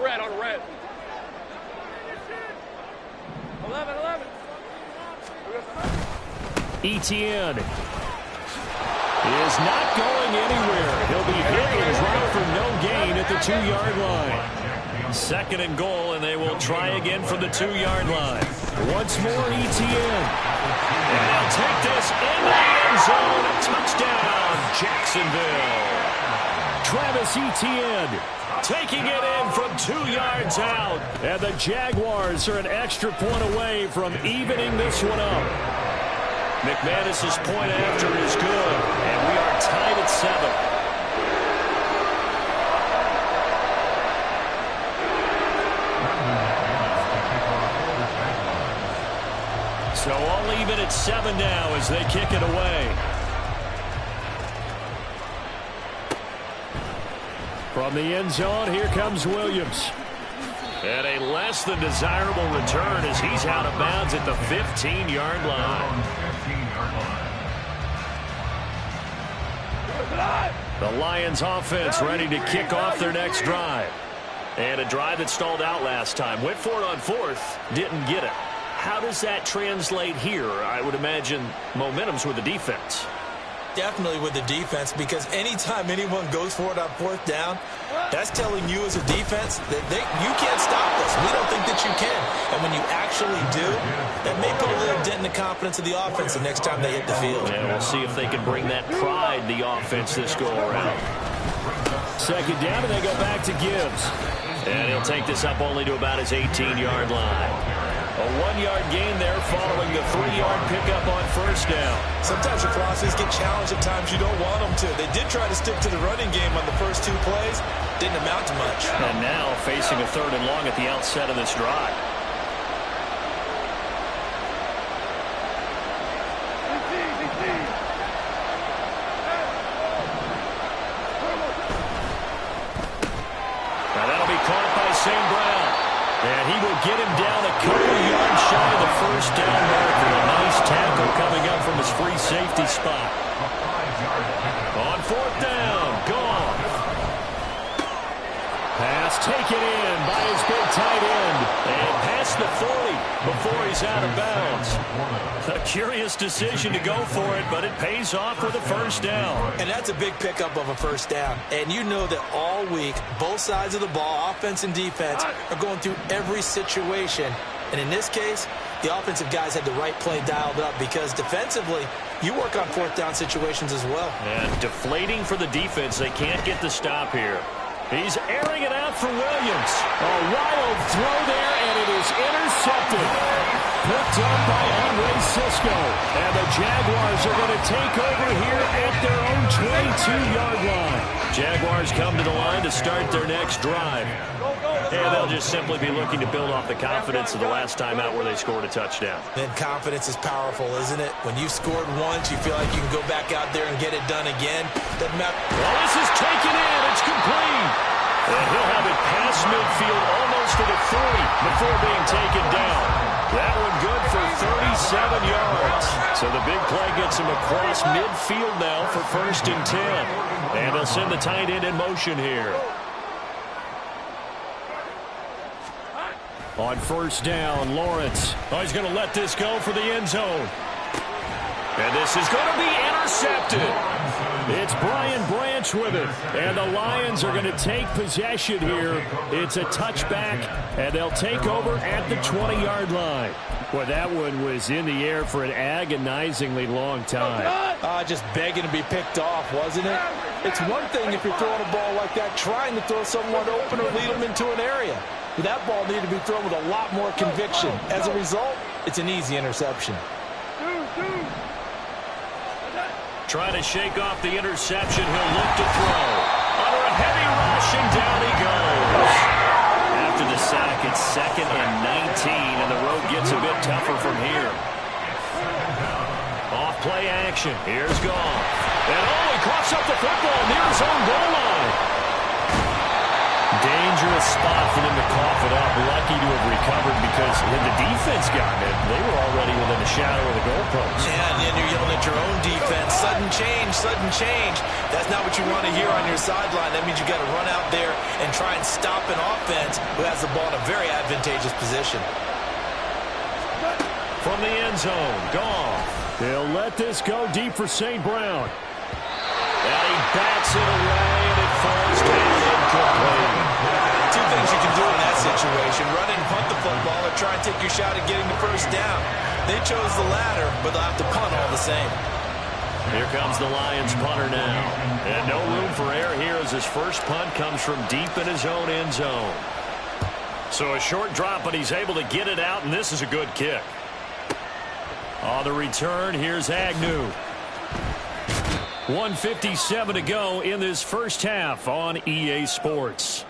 Red on red. 11. Etienne is not going anywhere. He'll be hit and dropped for no gain at the 2-yard line. 2nd and goal, and they will try again from the 2-yard line. Once more, Etienne. And they'll take this in the end zone. Touchdown, Jacksonville. Travis Etienne taking it in from 2 yards out. And the Jaguars are an extra point away from evening this one up. McManus's point after is good, and we are tied at 7. So all even at 7 now as they kick it away. From the end zone, here comes Williams. And a less than desirable return as he's out of bounds at the 15-yard line. The Lions offense ready to kick off their next drive. And a drive that stalled out last time. Went for it on 4th, didn't get it. How does that translate here? I would imagine momentum's with the defense. Definitely with the defense, because anytime anyone goes for it on 4th down, that's telling you as a defense that you can't stop this. We don't think that you can. And when you actually do, that may put a little dent in the confidence of the offense the next time they hit the field. And we'll see if they can bring that pride in the offense this go-around. 2nd down, and they go back to Gibbs. And he'll take this up only to about his 18-yard line. A 1-yard gain there following the 3-yard pickup on 1st down. Sometimes your philosophies get challenged at times you don't want them to. They did try to stick to the running game on the first 2 plays. Didn't amount to much. And now facing a 3rd and long at the outset of this drive. Now that'll be caught by St. Brown. And he will get him down a couple yards shy of the 1st down marker. A nice tackle coming up from his free safety spot. On 4th down, gone. Pass It's taken in by his big tight end. And past the 40 before he's out of bounds. A curious decision to go for it, but it pays off with a first down. And that's a big pickup of a first down. And you know that all week, both sides of the ball, offense and defense, are going through every situation. And in this case, the offensive guys had the right play dialed up because defensively, you work on fourth down situations as well. And deflating for the defense. They can't get the stop here. He's airing it out for Williams. A wild throw there, and it is intercepted. Picked up by Andre Cisco. And the Jaguars are going to take over here at their own 22-yard line. Jaguars come to the line to start their next drive. And they'll just simply be looking to build off the confidence of the last time out where they scored a touchdown. And confidence is powerful, isn't it? When you've scored once, you feel like you can go back out there and get it done again. Doesn't matter. Well, this is taken in. It's complete. And he'll have it past midfield almost to the 40 before being taken down. That one good for 37 yards. So the big play gets him across midfield now for 1st and 10. And they'll send the tight end in motion here. On first down, Lawrence. Oh, he's going to let this go for the end zone. And this is going to be intercepted. It's Brian Branch with it. And the Lions are going to take possession here. It's a touchback, and they'll take over at the 20-yard line. Boy, that one was in the air for an agonizingly long time. Just begging to be picked off, wasn't it? It's one thing if you're throwing a ball like that, trying to throw someone open or lead them into an area. But that ball needed to be thrown with a lot more conviction. As a result, it's an easy interception. Trying to shake off the interception. He'll look to throw. Under a heavy rush, and down he goes. After the sack, it's 2nd and 19, and the road gets a bit tougher from here. Off play action. Here's Goff. And he coughs up the football near his own goal line. Dangerous spot for them to cough it up. Lucky to have recovered because had the defense gotten it, they were already within the shadow of the goalpost. Yeah, and then you're yelling at your own defense. Sudden change, sudden change. That's not what you want to hear on your sideline. That means you got to run out there and try and stop an offense who has the ball in a very advantageous position. From the end zone, Goff. They'll let this go deep for St. Brown. And he bats it away, and it falls down incomplete. Two things you can do in that situation: run and punt the football, or try and take your shot at getting the first down. They chose the latter, but they'll have to punt all the same. Here comes the Lions punter now. And no room for error here as his first punt comes from deep in his own end zone. So a short drop, but he's able to get it out, and this is a good kick. On the return, here's Agnew. 1:57 to go in this first half on EA Sports.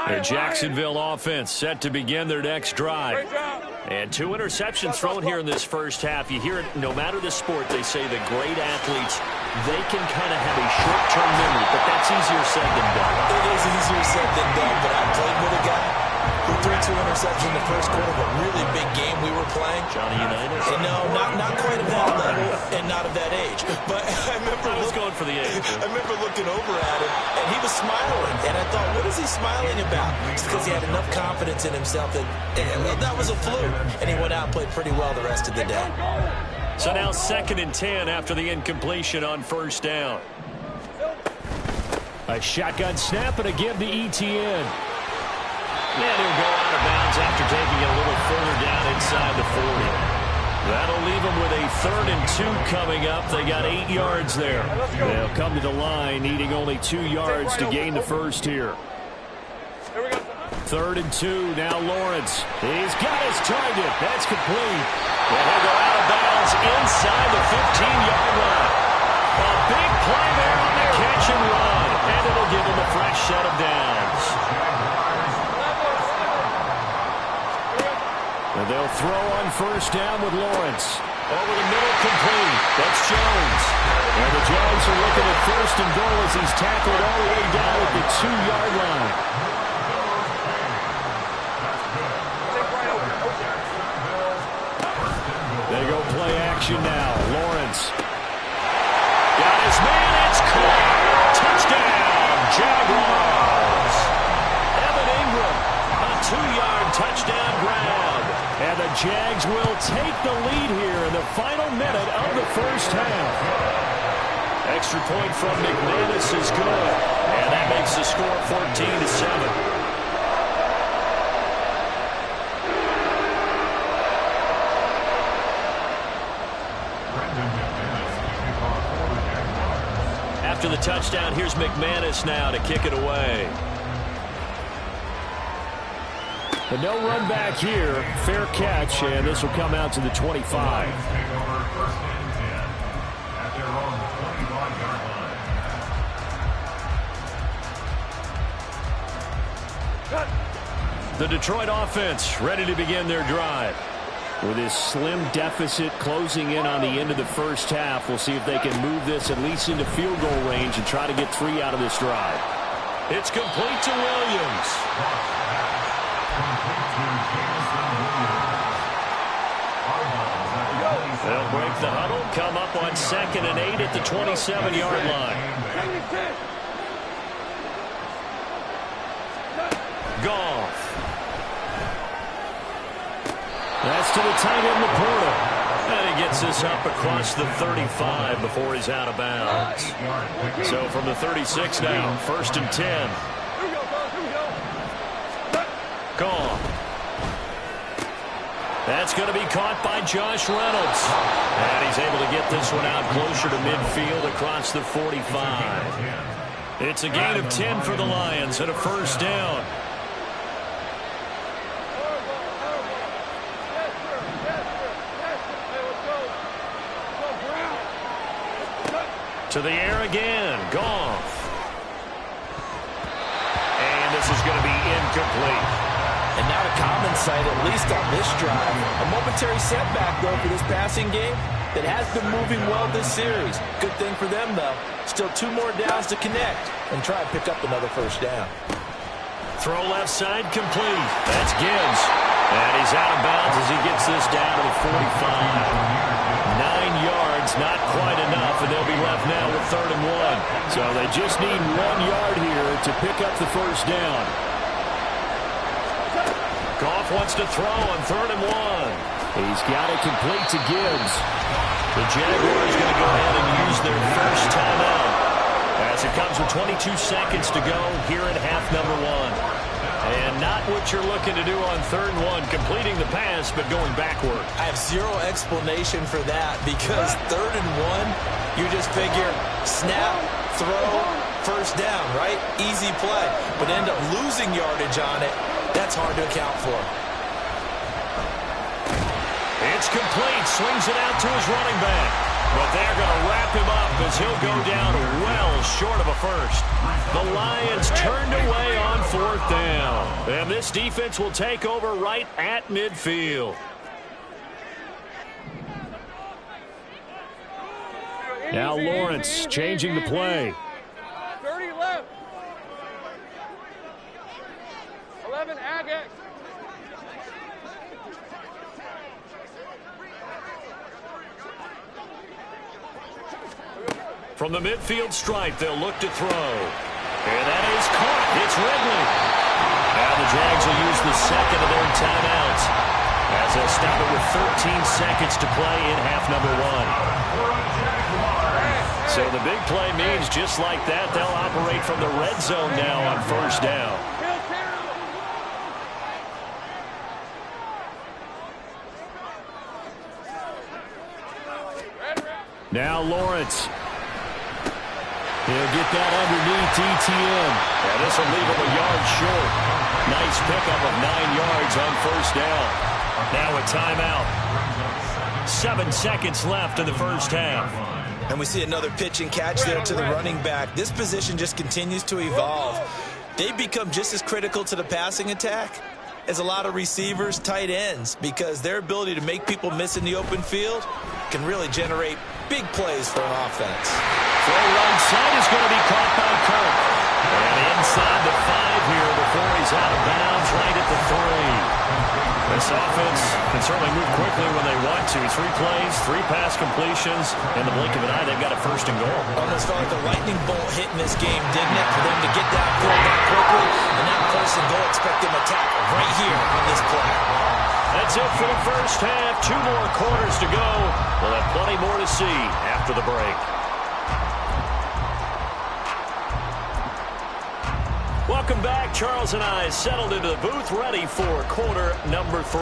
The Jacksonville offense set to begin their next drive. And 2 interceptions thrown here in this first half. You hear it, no matter the sport, they say the great athletes, they can kind of have a short-term memory, but that's easier said than done. It is easier said than done, but I played with a guy who threw 2 interceptions in the first quarter of a really big game we were playing. Johnny Unitas? No, not quite of that level and not of that age. But I remember I was going for the age. I remember looking over at him, and he was smiling. And I thought, what is he smiling about? It's because he had enough confidence in himself that that was a fluke. And he went out and played pretty well the rest of the day. So now 2nd and 10 after the incompletion on first down. A shotgun snap and a give to Etienne. And he'll go out of bounds after taking it a little further down inside the 40. That'll leave them with a 3rd and 2 coming up. They got 8 yards there. They'll come to the line needing only 2 yards to gain the first here. 3rd and 2, now Lawrence. He's got his target. That's complete. And he'll go out of bounds inside the 15-yard line. A big play there on the catch and run. And it'll give him a fresh set of downs. And they'll throw on first down with Lawrence. Over the middle, complete. That's Jones. And the Jags are looking at 1st and goal as he's tackled all the way down at the 2-yard line. They go play action now. Lawrence. Got his man. It's caught. Touchdown, Jaguars. Evan Ingram, a 2-yard touchdown grab. And the Jags will take the lead here in the final minute of the first half. Extra point from McManus is good. And that makes the score 14-7. After the touchdown, here's McManus now to kick it away. But no run back here. Fair catch, and this will come out to the 25. The Detroit offense ready to begin their drive. With this slim deficit closing in on the end of the first half, we'll see if they can move this at least into field goal range and try to get 3 out of this drive. It's complete to Williams. They'll break the huddle, come up on 2nd and 8 at the 27-yard line. Goff. That's to the tight end, Laporta. And he gets this up across the 35 before he's out of bounds. So from the 36 now, 1st and 10. Goff. That's going to be caught by Josh Reynolds. And he's able to get this one out closer to midfield across the 45. It's a gain of 10 for the Lions and a 1st down. To the air again. Goff. And this is going to be incomplete. And not a common sight, at least on this drive. A momentary setback, though, for this passing game that has been moving well this series. Good thing for them, though. Still 2 more downs to connect and try and pick up another 1st down. Throw left side complete. That's Gibbs. And he's out of bounds as he gets this down to the 45. 9 yards, not quite enough, and they'll be left now with 3rd and 1. So they just need 1 yard here to pick up the 1st down. Goff wants to throw on 3rd and 1. He's got it complete to Gibbs. The Jaguars going to go ahead and use their first timeout as it comes with 22 seconds to go here in half number 1. And not what you're looking to do on 3rd and 1, completing the pass, but going backward. I have zero explanation for that because 3rd and 1, you just figure snap, throw, 1st down, right? Easy play. But end up losing yardage on it. That's hard to account for. It's complete. Swings it out to his running back. But they're going to wrap him up as he'll go down well short of a 1st. The Lions turned away on 4th down. And this defense will take over right at midfield. Now Lawrence changing the play. 30 left. 11 Agate. From the midfield stripe, they'll look to throw. And that is caught. It's Ridley. Now the Jags will use the 2nd of their timeouts as they'll stop it with 13 seconds to play in half number 1. So the big play means just like that, they'll operate from the red zone now on 1st down. Now Lawrence. He'll get that underneath ETN. And this will leave him a yard short. Nice pickup of 9 yards on 1st down. Now a timeout. 7 seconds left in the first half. And we see another pitch and catch there to the running back. This position just continues to evolve. They've become just as critical to the passing attack as a lot of receivers, tight ends, because their ability to make people miss in the open field can really generate big plays for an offense. Throw right side is going to be caught by Kirk. And inside the 5 here before he's out of bounds right at the 3. This offense can certainly move quickly when they want to. 3 plays, 3 pass completions. In the blink of an eye, they've got a 1st and goal. Almost felt like a lightning bolt hit in this game, didn't it? For them to get downfield that quickly, and now 1st and goal, expect them to tackle right here on this play. That's it for the first half. 2 more quarters to go. We'll have plenty more to see after the break. Welcome back. Charles and I settled into the booth, ready for quarter number 3.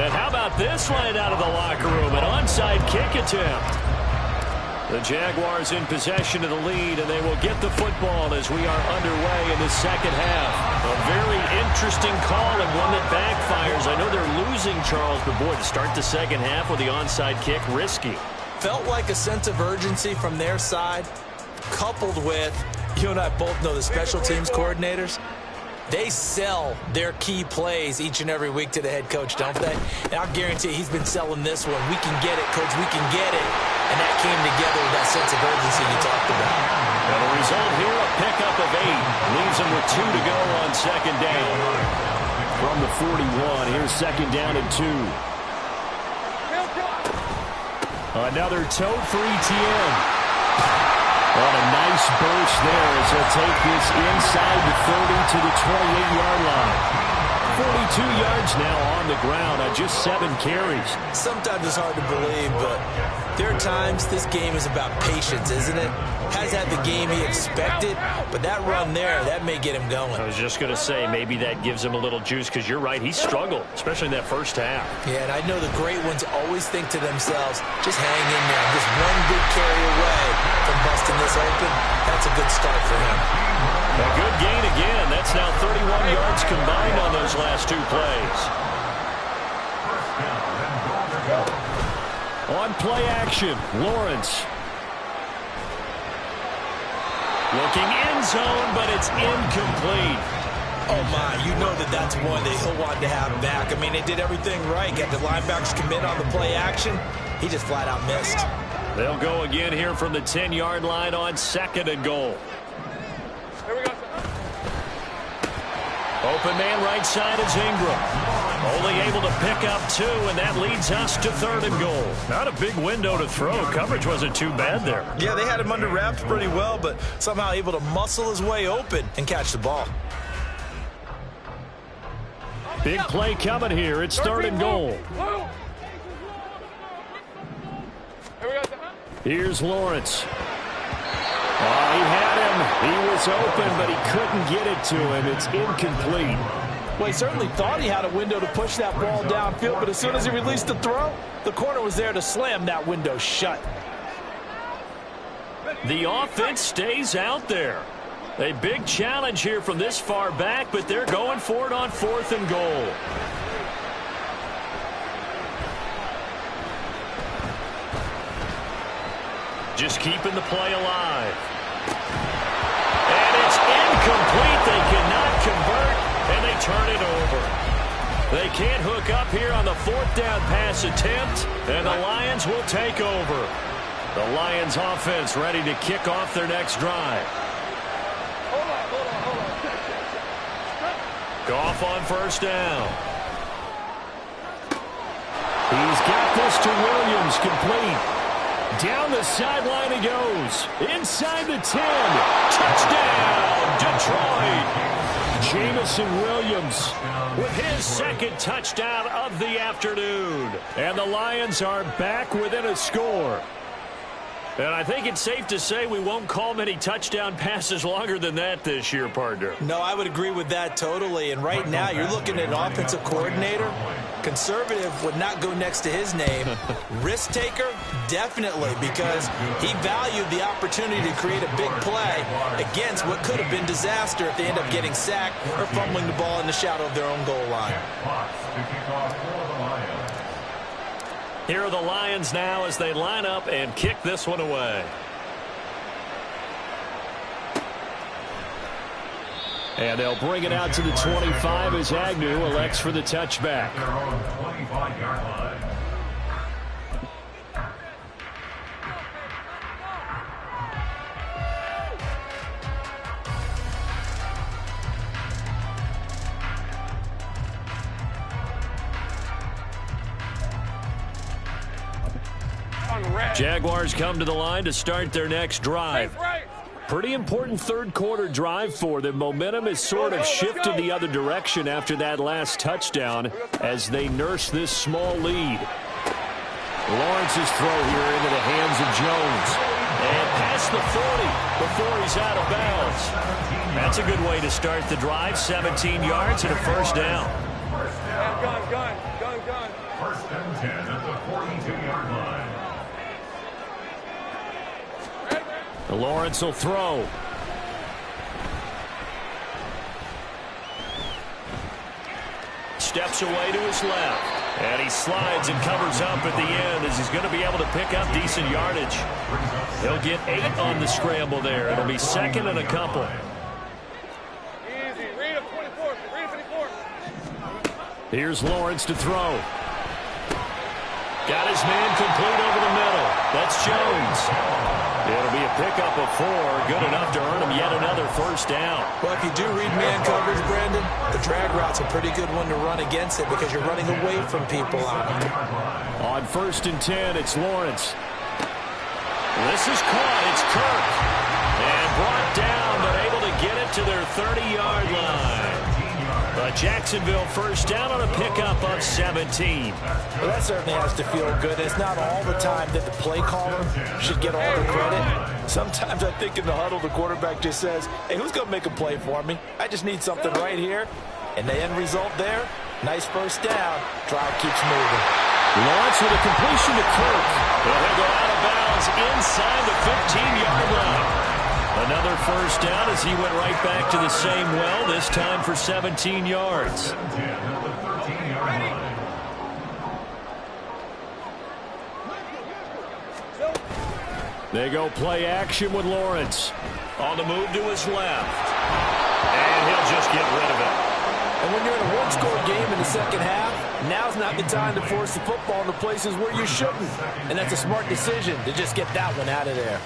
And how about this line out of the locker room? An onside kick attempt. The Jaguars in possession of the lead, and they will get the football as we are underway in the second half. A very interesting call and one that backfires. I know they're losing, Charles, but boy, to start the second half with the onside kick, risky. Felt like a sense of urgency from their side, coupled with, you and I both know the special teams coordinators, they sell their key plays each and every week to the head coach, don't they? And I'll guarantee he's been selling this one. We can get it, coach, we can get it. And that came together with that sense of urgency you talked about. And the result here, a pickup of 8. Leaves them with 2 to go on second down. From the 41, here's second down and 2. Another tote for ETN. On a nice burst there as he'll take this inside the 30 to the 28-yard line. 42 yards now on the ground on just 7 carries. Sometimes it's hard to believe, but there are times this game is about patience, isn't it? Has had the game he expected, but that run there, that may get him going. I was just going to say, maybe that gives him a little juice, because you're right, he struggled, especially in that first half. Yeah, and I know the great ones always think to themselves, just hang in there. Just one good carry away from busting this open. That's a good start for him. A good gain again. That's now 31 yards combined on those last 2 plays. On play action, Lawrence. Looking end zone, but it's incomplete. Oh, my, you know that's one that he'll want to have back. I mean, they did everything right. Got the linebackers commit on the play action. He just flat out missed. They'll go again here from the 10-yard line on second and goal. Here we go. Open man right side is Ingram. Only able to pick up 2, and that leads us to third and goal. Not a big window to throw. Coverage wasn't too bad there. Yeah, they had him under wraps pretty well, but somehow able to muscle his way open and catch the ball. Big play coming here. It's third and goal. Here's Lawrence. Oh, he had him. He was open, but he couldn't get it to him. It's incomplete. Well, he certainly thought he had a window to push that ball downfield, but as soon as he released the throw, the corner was there to slam that window shut. The offense stays out there. A big challenge here from this far back, but they're going for it on 4th and goal. Just keeping the play alive. And it's incomplete. They cannot convert, and they turn it over. They can't hook up here on the 4th down pass attempt, and the Lions will take over. The Lions offense ready to kick off their next drive. Goff on first down. He's got this to Williams, complete. Down the sideline he goes. Inside the 10. Touchdown, Detroit. Jamison Williams with his second touchdown of the afternoon. And the Lions are back within a score. And I think it's safe to say we won't call many touchdown passes longer than that this year, partner. No, I would agree with that totally. And right now, you're looking at an offensive coordinator. Conservative would not go next to his name. Risk taker, definitely, because he valued the opportunity to create a big play against what could have been disaster if they end up getting sacked or fumbling the ball in the shadow of their own goal line. Here are the Lions now as they line up and kick this one away. And they'll bring it out to the 25 as Agnew elects for the touchback. Their own 25-yard line. Jaguars come to the line to start their next drive. Pretty important third quarter drive for them. Momentum has sort of shifted the other direction after that last touchdown as they nurse this small lead. Lawrence's throw here into the hands of Jones. And past the 40 before he's out of bounds. That's a good way to start the drive. 17 yards and a first down. Gun. First and 10 at the 42-yard line. Lawrence will throw. Steps away to his left. And he slides and covers up at the end as he's going to be able to pick up decent yardage. He'll get 8 on the scramble there. It'll be second and a couple. Easy. Read it, 24. Read it, 24. Here's Lawrence to throw. Got his man complete over the middle. That's Jones. It'll be a pickup of 4. Good enough to earn him yet another first down. Well, if you do read man coverage, Brandon, the drag route's a pretty good one to run against it because you're running away from people on it. On first and 10, it's Lawrence. This is caught. It's Kirk. And brought down, but able to get it to their 30-yard line. A Jacksonville first down on a pickup of 17. Well, that certainly has to feel good. It's not all the time that the play caller should get all the credit. Sometimes I think in the huddle, the quarterback just says, hey, who's going to make a play for me? I just need something right here. And the end result there, nice first down. Drive keeps moving. Lawrence with a completion to Kirk. He'll go out of bounds inside the 15-yard line. Another first down as he went right back to the same well, this time for 17 yards. They go play action with Lawrence. On the move to his left. And he'll just get rid of it. And when you're in a one-score game in the second half, now's not the time to force the football in the places where you shouldn't. And that's a smart decision to just get that one out of there.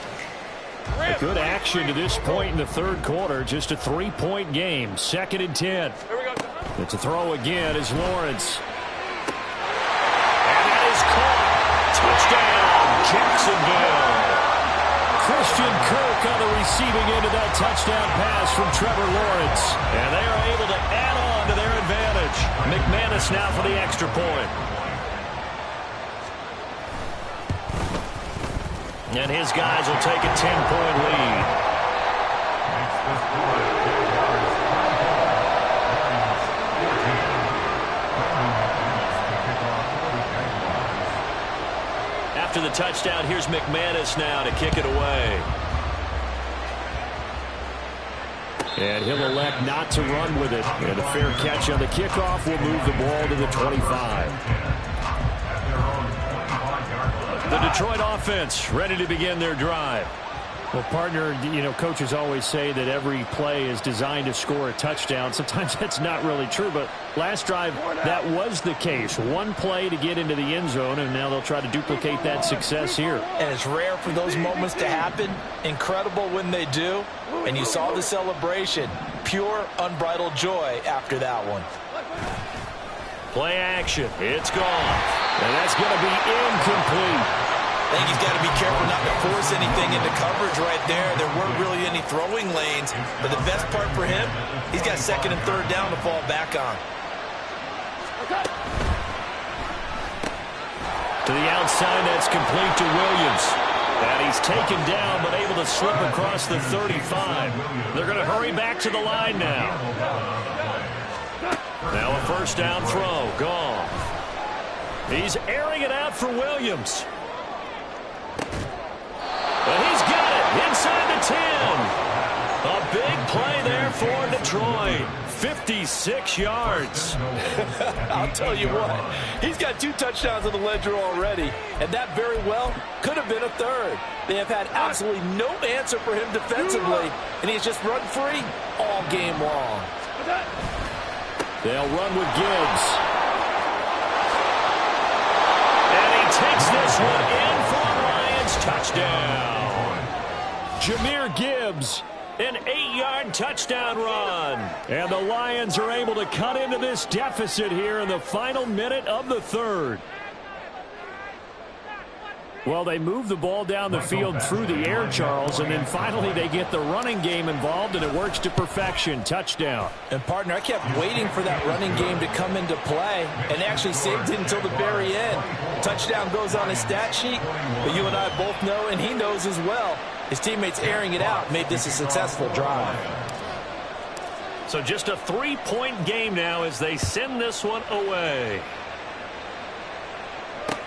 A good action to this point in the third quarter. Just a 3-point game. Second and 10. It's a throw again as Lawrence. And that is caught. Touchdown, Jacksonville. Christian Kirk on the receiving end of that touchdown pass from Trevor Lawrence. And they are able to add on to their advantage. McManus now for the extra point. And his guys will take a 10-point lead. After the touchdown, here's McManus now to kick it away. And he'll elect not to run with it. And a fair catch on the kickoff will move the ball to the 25. The Detroit offense ready to begin their drive. Well, partner, you know, coaches always say that every play is designed to score a touchdown. Sometimes that's not really true, but last drive, that was the case. One play to get into the end zone, and now they'll try to duplicate that success here. And it's rare for those moments to happen. Incredible when they do. And you saw the celebration. Pure, unbridled joy after that one. Play action. It's gone. And that's going to be incomplete. I think he's got to be careful not to force anything into coverage right there. There weren't really any throwing lanes. But the best part for him, he's got second and third down to fall back on. To the outside, that's complete to Williams. And he's taken down, but able to slip across the 35. They're going to hurry back to the line now. Now a first down throw. Gone. He's airing it out for Williams. And he's got it inside the 10. A big play there for Detroit. 56 yards. I'll tell you what, he's got 2 touchdowns on the ledger already, and that very well could have been a third. They have had absolutely no answer for him defensively, and he's just run free all game long. They'll run with Gibbs. And he takes this one in for a Lions touchdown. Jahmyr Gibbs, an 8-yard touchdown run. And the Lions are able to cut into this deficit here in the final minute of the third. Well, they move the ball down the field through the air, Charles, and then finally they get the running game involved, and it works to perfection. Touchdown. And, partner, I kept waiting for that running game to come into play, and actually saved it until the very end. Touchdown goes on his stat sheet, but you and I both know, and he knows as well, his teammates airing it out made this a successful drive. So just a 3-point game now as they send this one away.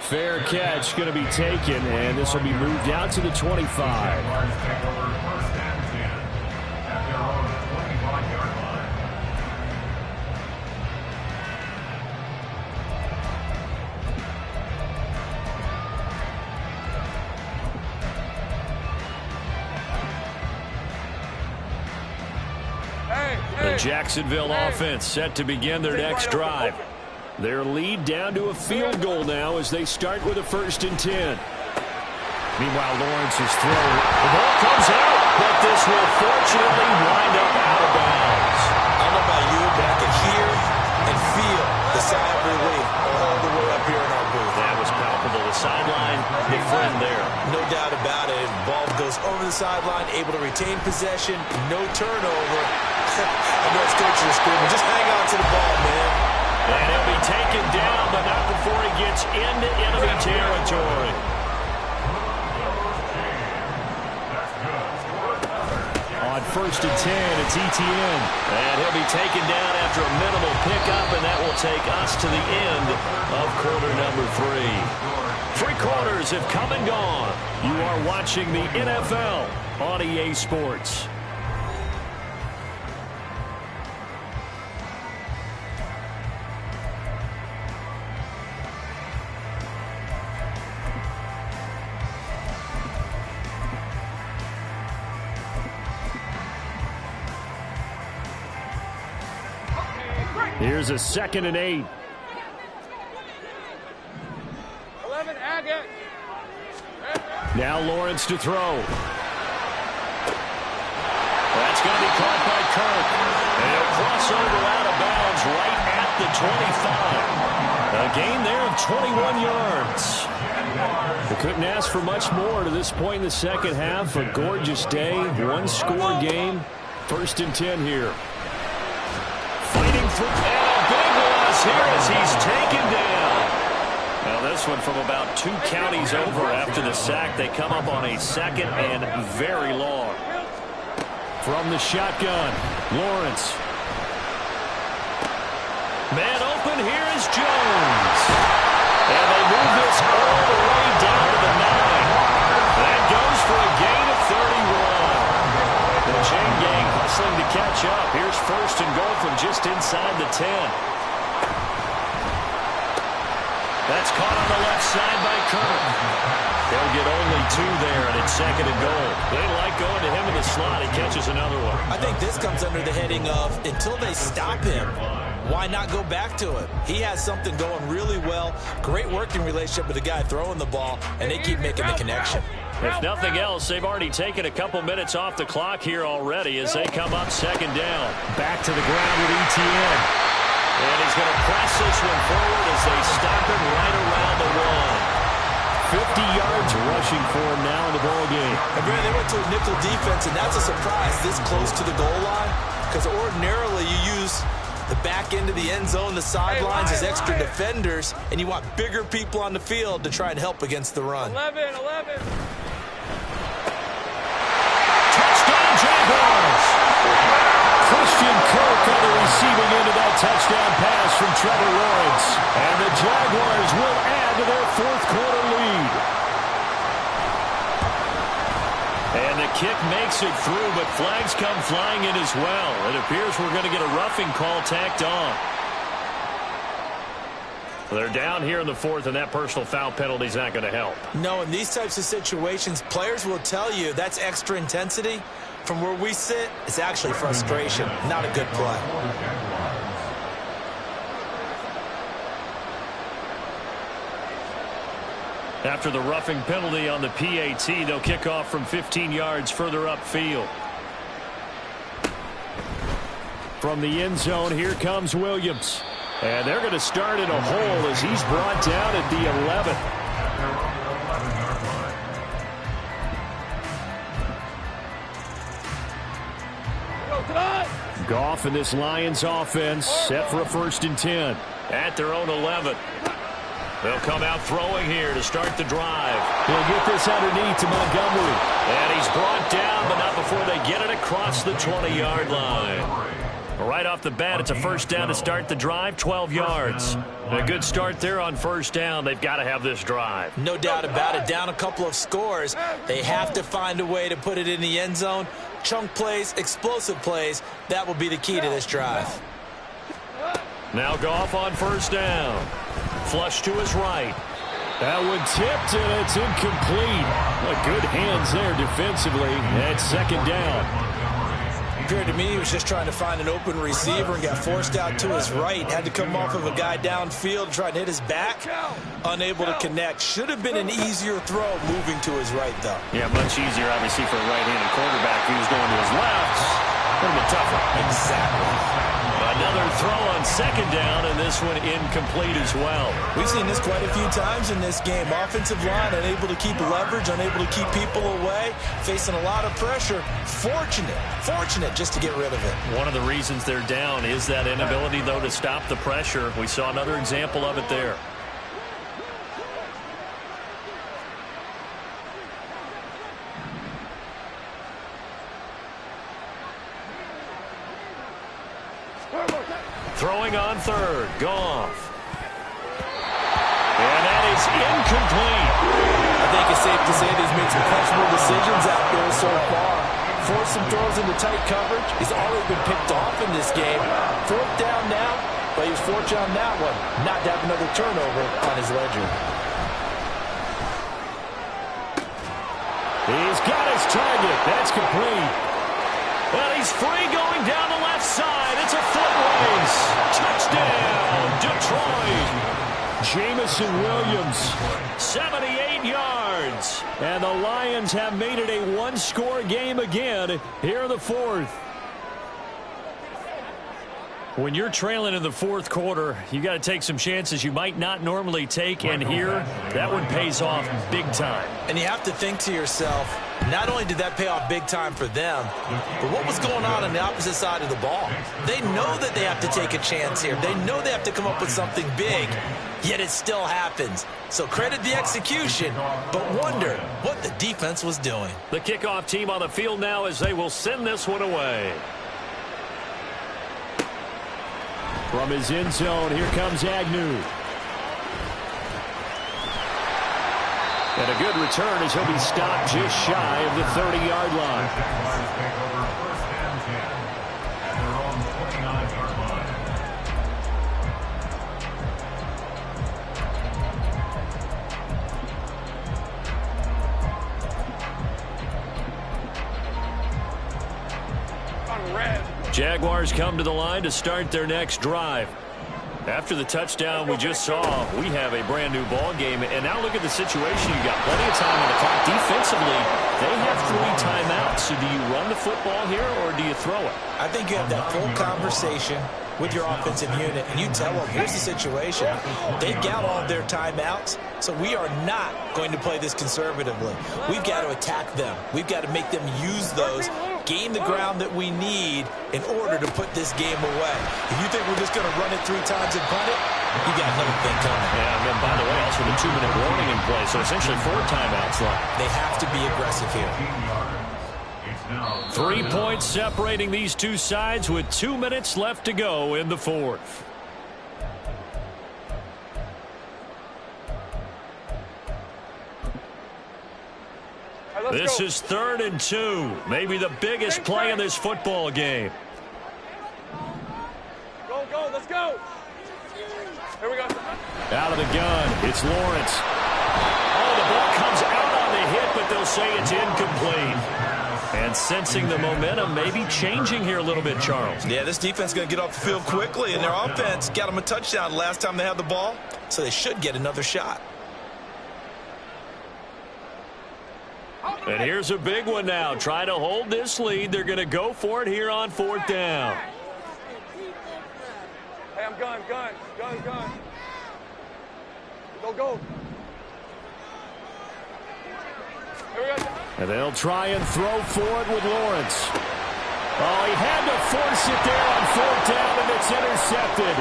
Fair catch going to be taken, and this will be moved out to the 25. The Jacksonville offense set to begin their next drive. Their lead down to a field goal now as they start with a 1st and 10. Meanwhile, Lawrence is throwing. The ball comes out, but this will fortunately wind up out of bounds. I don't know about you, but I can hear and feel the sigh of relief all the way up here in our booth. That was palpable. The sideline, the friend there. No doubt about it. Ball goes over the sideline, able to retain possession, no turnover. I know it's coaches are screaming, just hang on to the ball, man. And he'll be taken down, but not before he gets into enemy territory. On 1st and 10, it's Etienne. And he'll be taken down after a minimal pickup, and that will take us to the end of quarter number 3. 3 quarters have come and gone. You are watching the NFL on EA Sports. Here's a 2nd and 8. 11, Agate. Now Lawrence to throw. That's going to be caught by Kirk. And he'll cross over out of bounds right at the 25. A gain there of 21 yards. They couldn't ask for much more to this point in the second half. A gorgeous day, 1-score game. 1st and 10 here. Fighting through, and a big loss here as he's taken down. Now this one from about 2 counties over after the sack. They come up on a 2nd and very long. From the shotgun, Lawrence. Man open, here is Jones. And they move this all the way down to the 9. That goes for a gain of 31. The chain gang hustling to catch up. Here's 1st and goal from just inside the 10. That's caught on the left side by Kirk. They'll get only 2 there, and it's 2nd and goal. They like going to him in the slot. He catches another one. I think this comes under the heading of, until they stop him, why not go back to it? He has something going really well. Great working relationship with the guy throwing the ball, and they keep making the connection. If nothing else, they've already taken a couple minutes off the clock here already as they come up 2nd down. Back to the ground with Etienne. And he's going to press this one forward as they stop him right around the 1. 50 yards rushing for him now in the ball game. And Brandon, they went to a nickel defense, and that's a surprise this close to the goal line, because ordinarily you use the back end of the end zone, the sidelines as extra defenders, and you want bigger people on the field to try and help against the run. 11. Touchdown, Jaguars! Christian Kirk on the receiving end of that touchdown pass from Trevor Lawrence. And the Jaguars will add to their 4th quarter lead. And the kick makes it through, but flags come flying in as well. It appears we're going to get a roughing call tacked on. They're down here in the 4th, and that personal foul penalty is not going to help. No, in these types of situations, players will tell you that's extra intensity. From where we sit, it's actually frustration, not a good play. After the roughing penalty on the PAT, they'll kick off from 15 yards further upfield. From the end zone, here comes Williams. And they're going to start in a hole as he's brought down at the 11. Goff and this Lions offense set for a 1st and 10. At their own 11. They'll come out throwing here to start the drive. He'll get this underneath to Montgomery. And he's brought down, but not before they get it across the 20-yard line. Right off the bat, it's a 1st down to start the drive, 12 yards. A good start there on 1st down. They've got to have this drive. No doubt about it. Down a couple of scores. They have to find a way to put it in the end zone. Chunk plays, explosive plays. That will be the key to this drive. Now Goff on 1st down. Flush to his right. That one tipped, and it's incomplete. Good hands there defensively at 2nd down. Appeared to me he was just trying to find an open receiver and got forced out to his right. Had to come off of a guy downfield, trying to hit his back. Unable to connect. Should have been an easier throw moving to his right, though. Yeah, much easier, obviously, for a right-handed quarterback who's going to his left. A little bit tougher. Exactly. Another throw on 2nd down, and this one incomplete as well. We've seen this quite a few times in this game. Offensive line unable to keep leverage, unable to keep people away, facing a lot of pressure. Fortunate just to get rid of it. One of the reasons they're down is that inability, though, to stop the pressure. We saw another example of it there. Throwing on 3rd, Goff. And that is incomplete. I think it's safe to say that he's made some questionable decisions out there so far. Forced some throws into tight coverage. He's already been picked off in this game. 4th down now, but he was fortunate on that one. Not to have another turnover on his ledger. He's got his target. That's complete. And he's free going down the left side. It's a foot race. Touchdown, Detroit. Jameson Williams, 78 yards. And the Lions have made it a one-score game again here in the 4th. When you're trailing in the 4th quarter, you got to take some chances you might not normally take, and here, that one pays off big time. And you have to think to yourself, not only did that pay off big time for them, but what was going on the opposite side of the ball? They know that they have to take a chance here. They know they have to come up with something big, yet it still happens. So credit the execution, but wonder what the defense was doing. The kickoff team on the field now as they will send this one away. From his end zone, here comes Agnew. And a good return as he'll be stopped just shy of the 30-yard line. Jaguars take over 1st and 10 at their own 29-yard line. Jaguars come to the line to start their next drive. After the touchdown we just saw, we have a brand new ball game. And now look at the situation. You got plenty of time on the clock. Defensively, they have 3 timeouts. So do you run the football here or do you throw it? I think you have that full conversation with your offensive unit, and you tell them, here's the situation. They've got all of their timeouts, so we are not going to play this conservatively. We've got to attack them. We've got to make them use those, gain the ground that we need in order to put this game away. If you think we're just going to run it 3 times and punt it, you got another thing coming. Yeah, and then, by the way, also the 2-minute warning in play, so essentially 4 timeouts left. They have to be aggressive here. 3 points separating these two sides with 2 minutes left to go in the 4th. This is 3rd and 2. Maybe the biggest play in this football game. Go, let's go. Here we go. Out of the gun, it's Lawrence. Oh, the ball comes out on the hit, but they'll say it's incomplete. And sensing the momentum maybe changing here a little bit, Charles. Yeah, this defense is going to get off the field quickly, and their offense got them a touchdown last time they had the ball, so they should get another shot. And here's a big one now. Try to hold this lead. They're going to go for it here on 4th down. Hey, I'm gun. Go. Here we go. And they'll try and throw for it with Lawrence. Oh, he had to force it there on 4th down, and it's intercepted.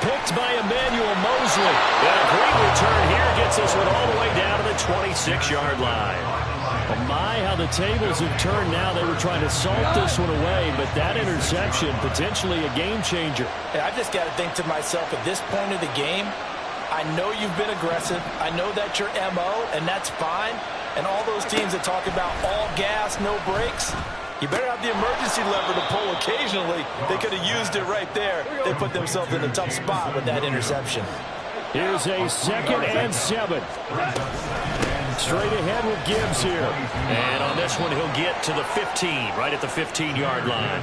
Picked by Emmanuel Mosley. And a great return here gets this one all the way down to the 26-yard line. Oh my, how the tables have turned now. They were trying to salt this one away, but that interception, potentially a game changer. Yeah, I just got to think to myself, at this point of the game, I know you've been aggressive. I know that's your MO, and that's fine. And all those teams that talk about all gas, no brakes, you better have the emergency lever to pull occasionally. They could have used it right there. They put themselves in a tough spot with that interception. Here's a 2nd and 7. Straight ahead with Gibbs here. And on this one, he'll get to the 15, right at the 15-yard line.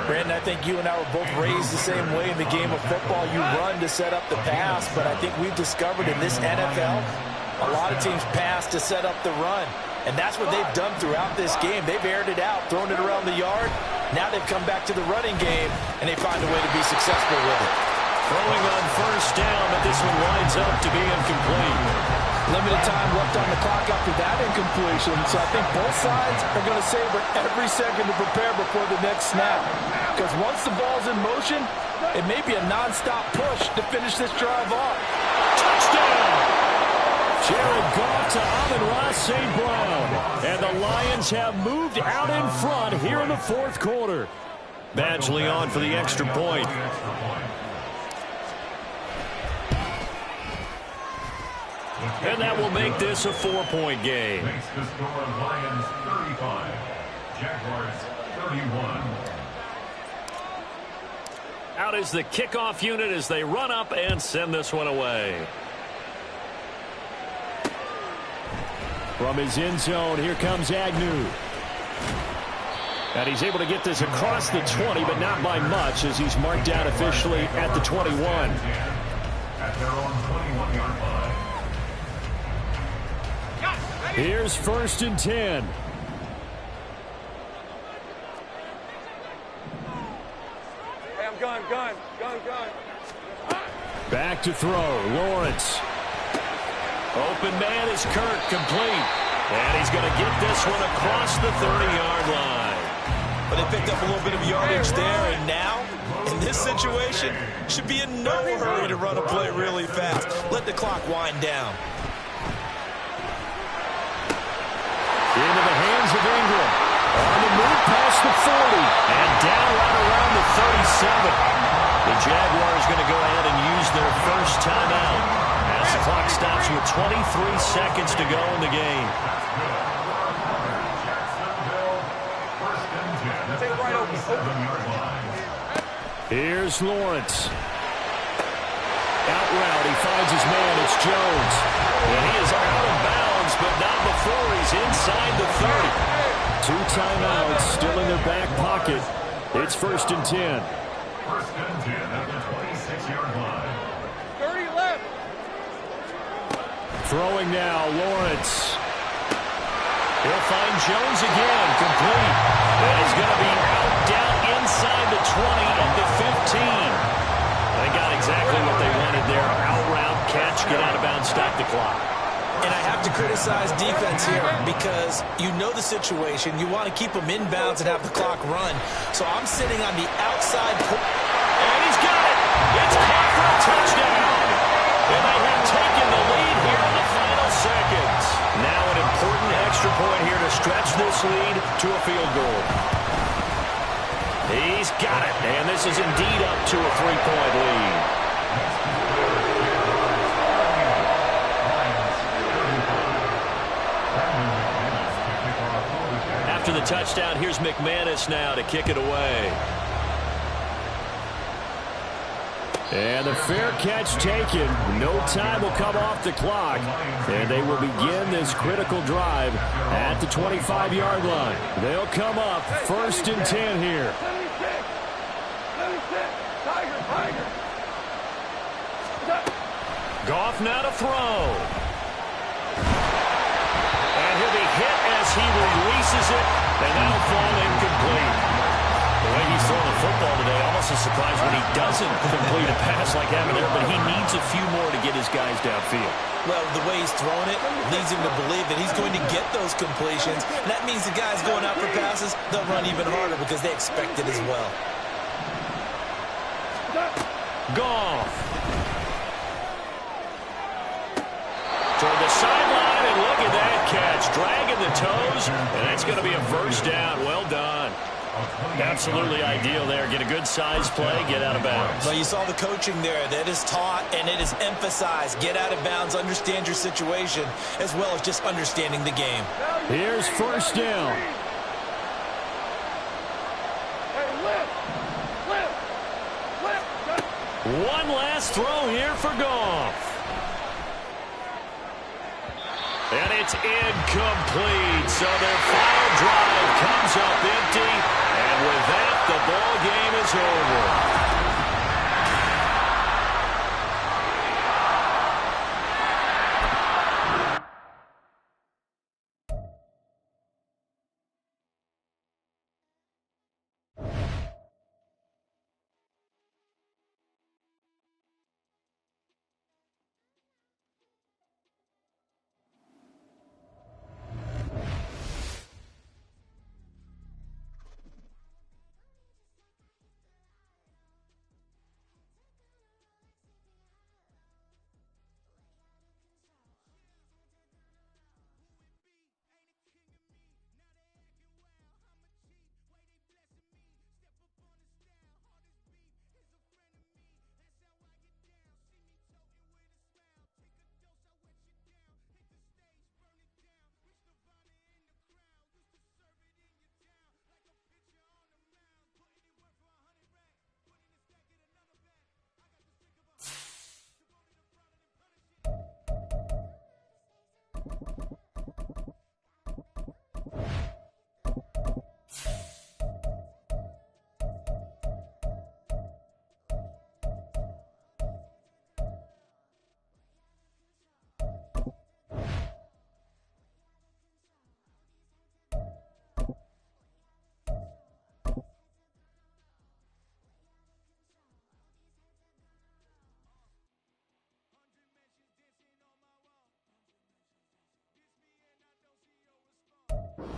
Brandon, I think you and I were both raised the same way in the game of football. You run to set up the pass, but I think we've discovered in this NFL, a lot of teams pass to set up the run. And that's what they've done throughout this game. They've aired it out, thrown it around the yard. Now they've come back to the running game, and they find a way to be successful with it. Throwing on 1st down, but this one winds up to be incomplete. Limited time left on the clock after that incompletion, so I think both sides are going to savor every second to prepare before the next snap. Because once the ball's in motion, it may be a nonstop push to finish this drive off. Touchdown! Jared Goff to Amon-Ra St. Brown. And the Lions have moved out in front here in the 4th quarter. Badgley on for the extra point. And that will make this a 4-point game. Makes the score Lions 35, Jaguars 31. Out is the kickoff unit as they run up and send this one away. From his end zone, here comes Agnew. And he's able to get this across the 20, but not by much, as he's marked out officially at the 21. At their own 21-yard line. Here's 1st and 10. Hey, I'm gun. Back to throw, Lawrence. Open man is Kirk, complete. And he's going to get this one across the 30-yard line. But they picked up a little bit of yardage there, and now, in this situation, should be in no hurry to run a play really fast. Let the clock wind down. Into the hands of Ingram. On the move past the 40. And down right around the 37. The Jaguars going to go ahead and use their first timeout as the clock stops with 23 seconds to go in the game. Here's Lawrence. Out route, he finds his man. It's Jones. And he is out of bounds, but not before he's inside the 30. 2 timeouts still in their back pocket. It's 1st and 10. 1st and 10 at the 26-yard line. 30 left. Throwing now, Lawrence. He'll find Jones again, complete. And he's going to be out down inside the 20 at the 15. They got exactly what they wanted there. Out route, catch, get out of bounds, stop the clock. And I have to criticize defense here because you know the situation. You want to keep them inbounds and have the clock run. So I'm sitting on the outside. And he's got it. It's caught for a touchdown. And they have taken the lead here in the final seconds. Now an important extra point here to stretch this lead to a field goal. He's got it. And this is indeed up to a 3-point lead. After the touchdown, here's McManus now to kick it away. And the fair catch taken. No time will come off the clock. And they will begin this critical drive at the 25-yard line. They'll come up 1st and 10 here. 76. Tiger. Goff now to throw. And he'll be hit as he releases it, and that'll fall incomplete. The way he's throwing the football today, almost a surprise when he doesn't complete a pass like having there, but he needs a few more to get his guys downfield. Well, the way he's throwing it leads him to believe that he's going to get those completions. And that means the guys going out for passes, they'll run even harder because they expect it as well. Goff. Toward the sideline, and look at that catch. Dragging the toes, and that's going to be a first down. Well done. Absolutely ideal there. Get a good size play, get out of bounds. Well, you saw the coaching there. That is taught and it is emphasized. Get out of bounds, understand your situation, as well as just understanding the game. Here's first down. One last throw here for Goff. And it's incomplete. So their final drive comes up empty. And with that, the ball game is over.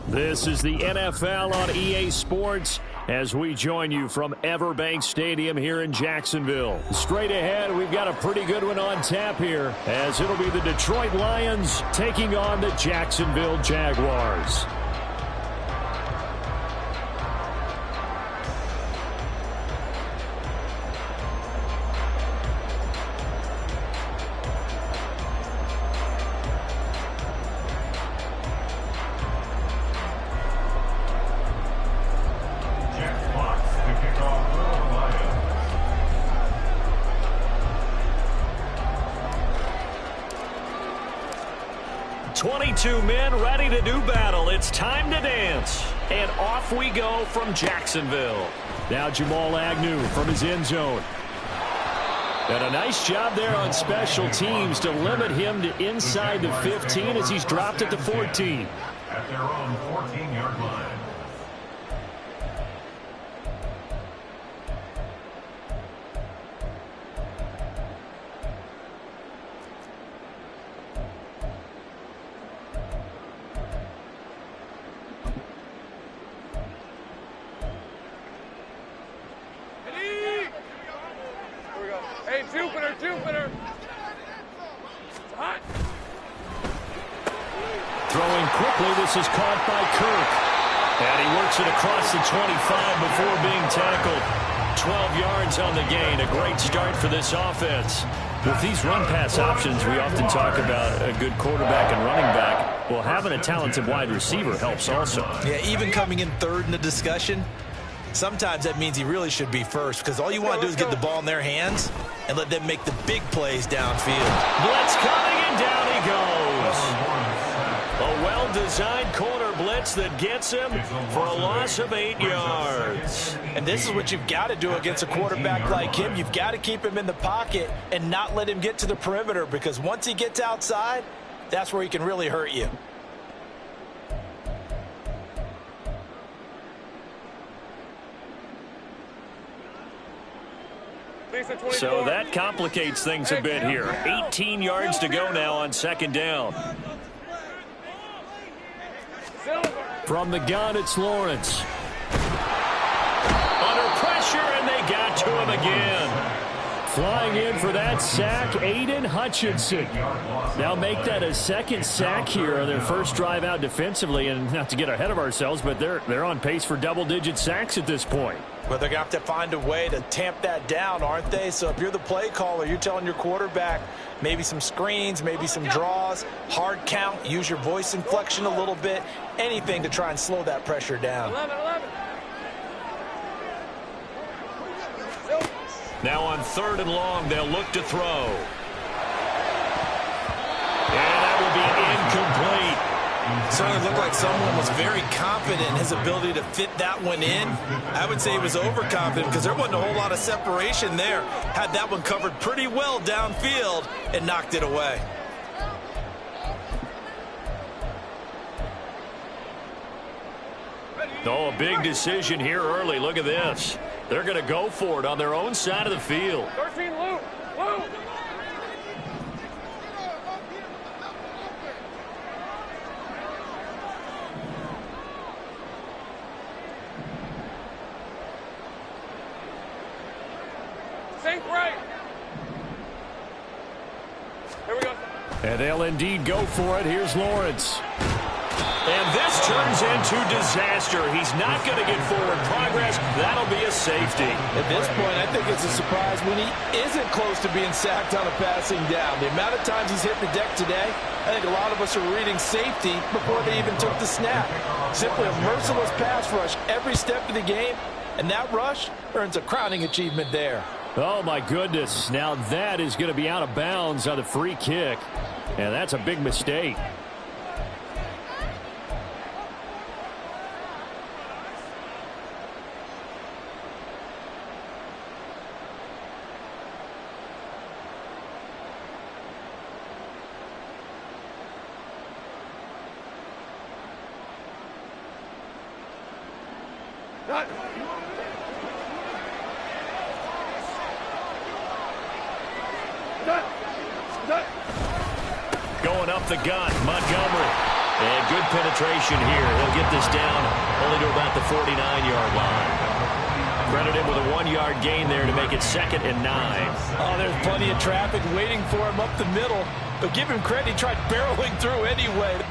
This is the NFL on EA Sports as we join you from Everbank Stadium here in Jacksonville. Straight ahead, we've got a pretty good one on tap here as it'll be the Detroit Lions taking on the Jacksonville Jaguars. Jack Fox to kick off for the Lions. 22 men ready to do battle. It's time to dance. And off we go from Jacksonville. Now Jamal Agnew from his end zone. And a nice job there on special teams to limit him to inside the 15 as he's dropped at the 14. At their own 14-yard line. Hey, Jupiter! Hot! Throwing quickly, this is caught by Kirk. And he works it across the 25 before being tackled. 12 yards on the gain. A great start for this offense. With these run-pass options, we often talk about a good quarterback and running back. Well, having a talented wide receiver helps also. Yeah, even coming in third in the discussion, sometimes that means he really should be first because all you want to do is get the ball in their hands and let them make the big plays downfield. Blitz coming, and down he goes. A well-designed corner blitz that gets him for a loss of 8 yards. And this is what you've got to do against a quarterback like him. You've got to keep him in the pocket and not let him get to the perimeter because once he gets outside, that's where he can really hurt you. So that complicates things a bit here. 18 yards to go now on second down. From the gun, it's Lawrence. Under pressure, and they got to him again. Flying in for that sack, Aiden Hutchinson. Now make that a second sack here on their first drive out defensively. And not to get ahead of ourselves, but they're on pace for double-digit sacks at this point. But they're going to have to find a way to tamp that down, aren't they? So if you're the play caller, you're telling your quarterback maybe some screens, maybe some draws, hard count, use your voice inflection a little bit, anything to try and slow that pressure down. 11. Now on 3rd and long, they'll look to throw. And that will be incomplete. Certainly looked like someone was very confident in his ability to fit that one in. I would say he was overconfident because there wasn't a whole lot of separation there. Had that one covered pretty well downfield and knocked it away. Oh, a big decision here early. Look at this. They're going to go for it on their own side of the field. 13, Luke. Sink right. Here we go. And they'll indeed go for it. Here's Lawrence. And this turns into disaster. He's not going to get forward progress. That'll be a safety. At this point, I think it's a surprise when he isn't close to being sacked on a passing down. The amount of times he's hit the deck today, I think a lot of us are reading safety before they even took the snap. Simply a merciless pass rush every step of the game, and that rush earns a crowning achievement there. Oh, my goodness. Now that is going to be out of bounds on the free kick. And that's a big mistake. Going up the gun, Montgomery. And good penetration here. He'll get this down only to about the 49-yard line. Credit him with a 1-yard gain there to make it 2nd and 9. Oh, there's plenty of traffic waiting for him up the middle. But give him credit, he tried barreling through anyway.